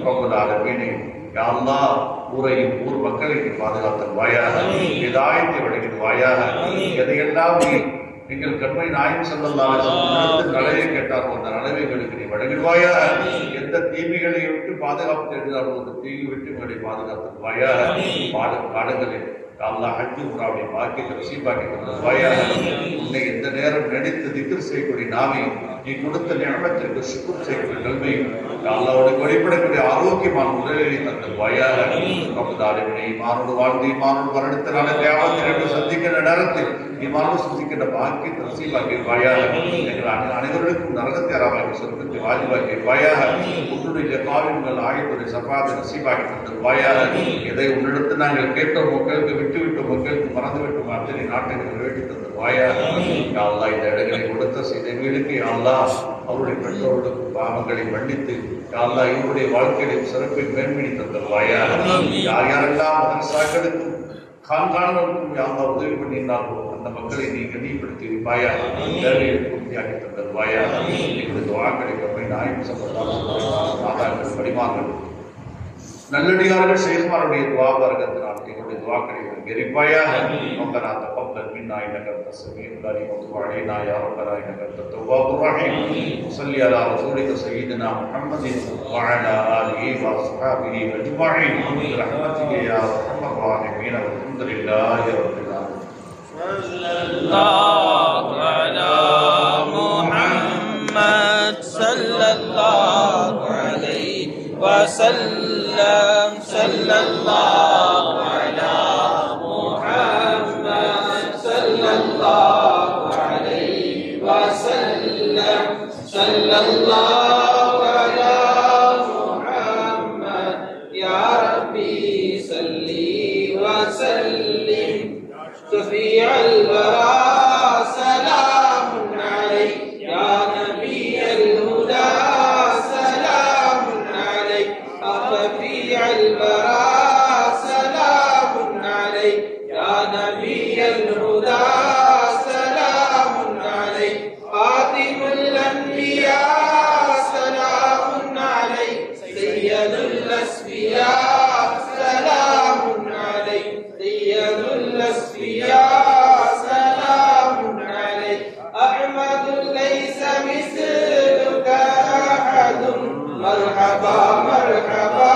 ரப்புல் ஆலமீனே யா அல்லாஹ் ஊரையும் ஊர் மக்களையும் பாதுகாத்த வாயாக. இதாயத்தை வழங்கின வாயாக. எதையெல்லாம் நீ எங்கள் கண்மணி நாயகம் ஸல்லல்லாஹு அலைஹி வஸல்லம் நலவை கேட்டார்கள் அந்த நலவைகளுக்கு நீ வழங்கிடுவாயா. எந்த தீமைகளை விட்டு பாதுகாப்பு தேடினார்கள் அந்த தீமை விட்டு எங்களை பாதுகாத்துவாயா. பாடங்களில் அல்லாஹ் ஹஜ் உம்ராவுடைய பாக்கியத்தை நசீபாக்கி தந்தருவாயா. உன்னை எந்த நேரம் நினைத்து திக்ர் செய்யக்கூடிய நாமே, நீ கொடுத்த நியமத்திற்கு ஷுக்ர் செய்யக்கூடிய கல்வி அல்லாஹ்வுடைய வழிபடக்கூடிய ஆரோக்கியமான உடலை தந்தருவாயா. ரப்பதாலிமினை மானோடு வாழ்ந்து மானோடு மரணித்தனால தியாகத்திற்கு சந்திக்கின்ற நேரத்தில் இமானோடு சந்திக்கின்ற பாக்கியத்தை நசீபாக்கி வாயா. எங்கள் அனைவருக்கும் நரகத்தை அறாமாக்கி சொர்க்கத்தை வாஜிபாக்கி வாயா. உன்னுடைய காவியங்கள் ஆயுத்துறை சபாதை நசீபாக்கி தந்தருவாயா. எதை உன்னிடத்து நாங்கள் கேட்டோம் மக்களுக்கு விட்டுவிட்டு மக்களுக்கு மறந்துவிட்டு அத்தனை நாட்டுக்கு வேண்டி தந்தருவாயா. அல்லாஹ் இந்த இடங்களை கொடுத்த செய்திகளுக்கு அல்லாஹ் அவருடைய பெற்றோர்களுக்கு பாவங்களை மன்னித்து அல்லாஹ் இவருடைய வாழ்க்கையிலும் சிறப்பை மேன்மணி தந்தருவாயா. யார் யாரெல்லாம் மதரசாக்களுக்கும் காண்காணவர்களுக்கும் யாரெல்லாம் உதவி பண்ணியிருந்தார்களோ அந்த மக்களை நீ கண்ணியப்படுத்தி வைப்பாயா. தேவையை பூர்த்தியாக்கி தந்தருவாயா. எங்களுடைய துஆக்களை கப்பை நாயகம் ஸல்லல்லாஹு அலைஹி வஸல்லம் மாதாக்கள் படிமார்கள் நல்லடியார்கள் ஷேகுமாருடைய துஆ பரக்கத்தினால் எங்களுடைய துஆக்களை அங்கீகரிப்பாயா. ربنا تقبل منا انك انت السميع العليم وتب علينا يا ربنا انك انت التواب الرحيم. صل على رسولك سيدنا محمد وعلى اله واصحابه اجمعين برحمتك يا ارحم الراحمين والحمد لله رب العالمين. صلى الله على محمد صلى الله عليه وسلم. صلى الله على محمد صلى الله عليه وسلم. صلى الله على محمد يا ربي صل وسلم. شفيع الورى سلام عليك يا نبي الهدى. سلام عليك رفيع الورى. سلام عليك يا نبي الهدى. سلام عليك خاتم الأنبياء. سلام عليك سيد الأسفياء. سلام عليك سيد الأسفياء. سلام عليك أحمد ليس مثلك أحد. مرحبا مرحبا.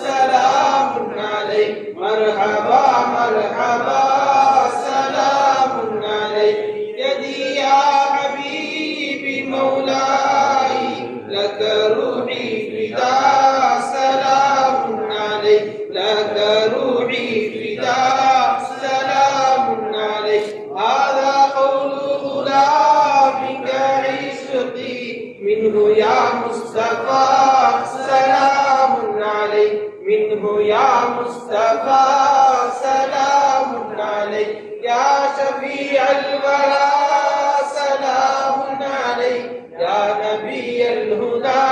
سلام عليك مرحبا مرحبا. سلام عليك يدي يا حبيبي مولاي لك روحي فداء. سلام عليك لك روحي فداء. سلام عليك هذا قول غلامك عشقي منه يا مصطفى. سلام عليك منه या मुस्तफा सलामुन अलैक या शफीअल वरा सलामुन अलैक या नबी अल हुदा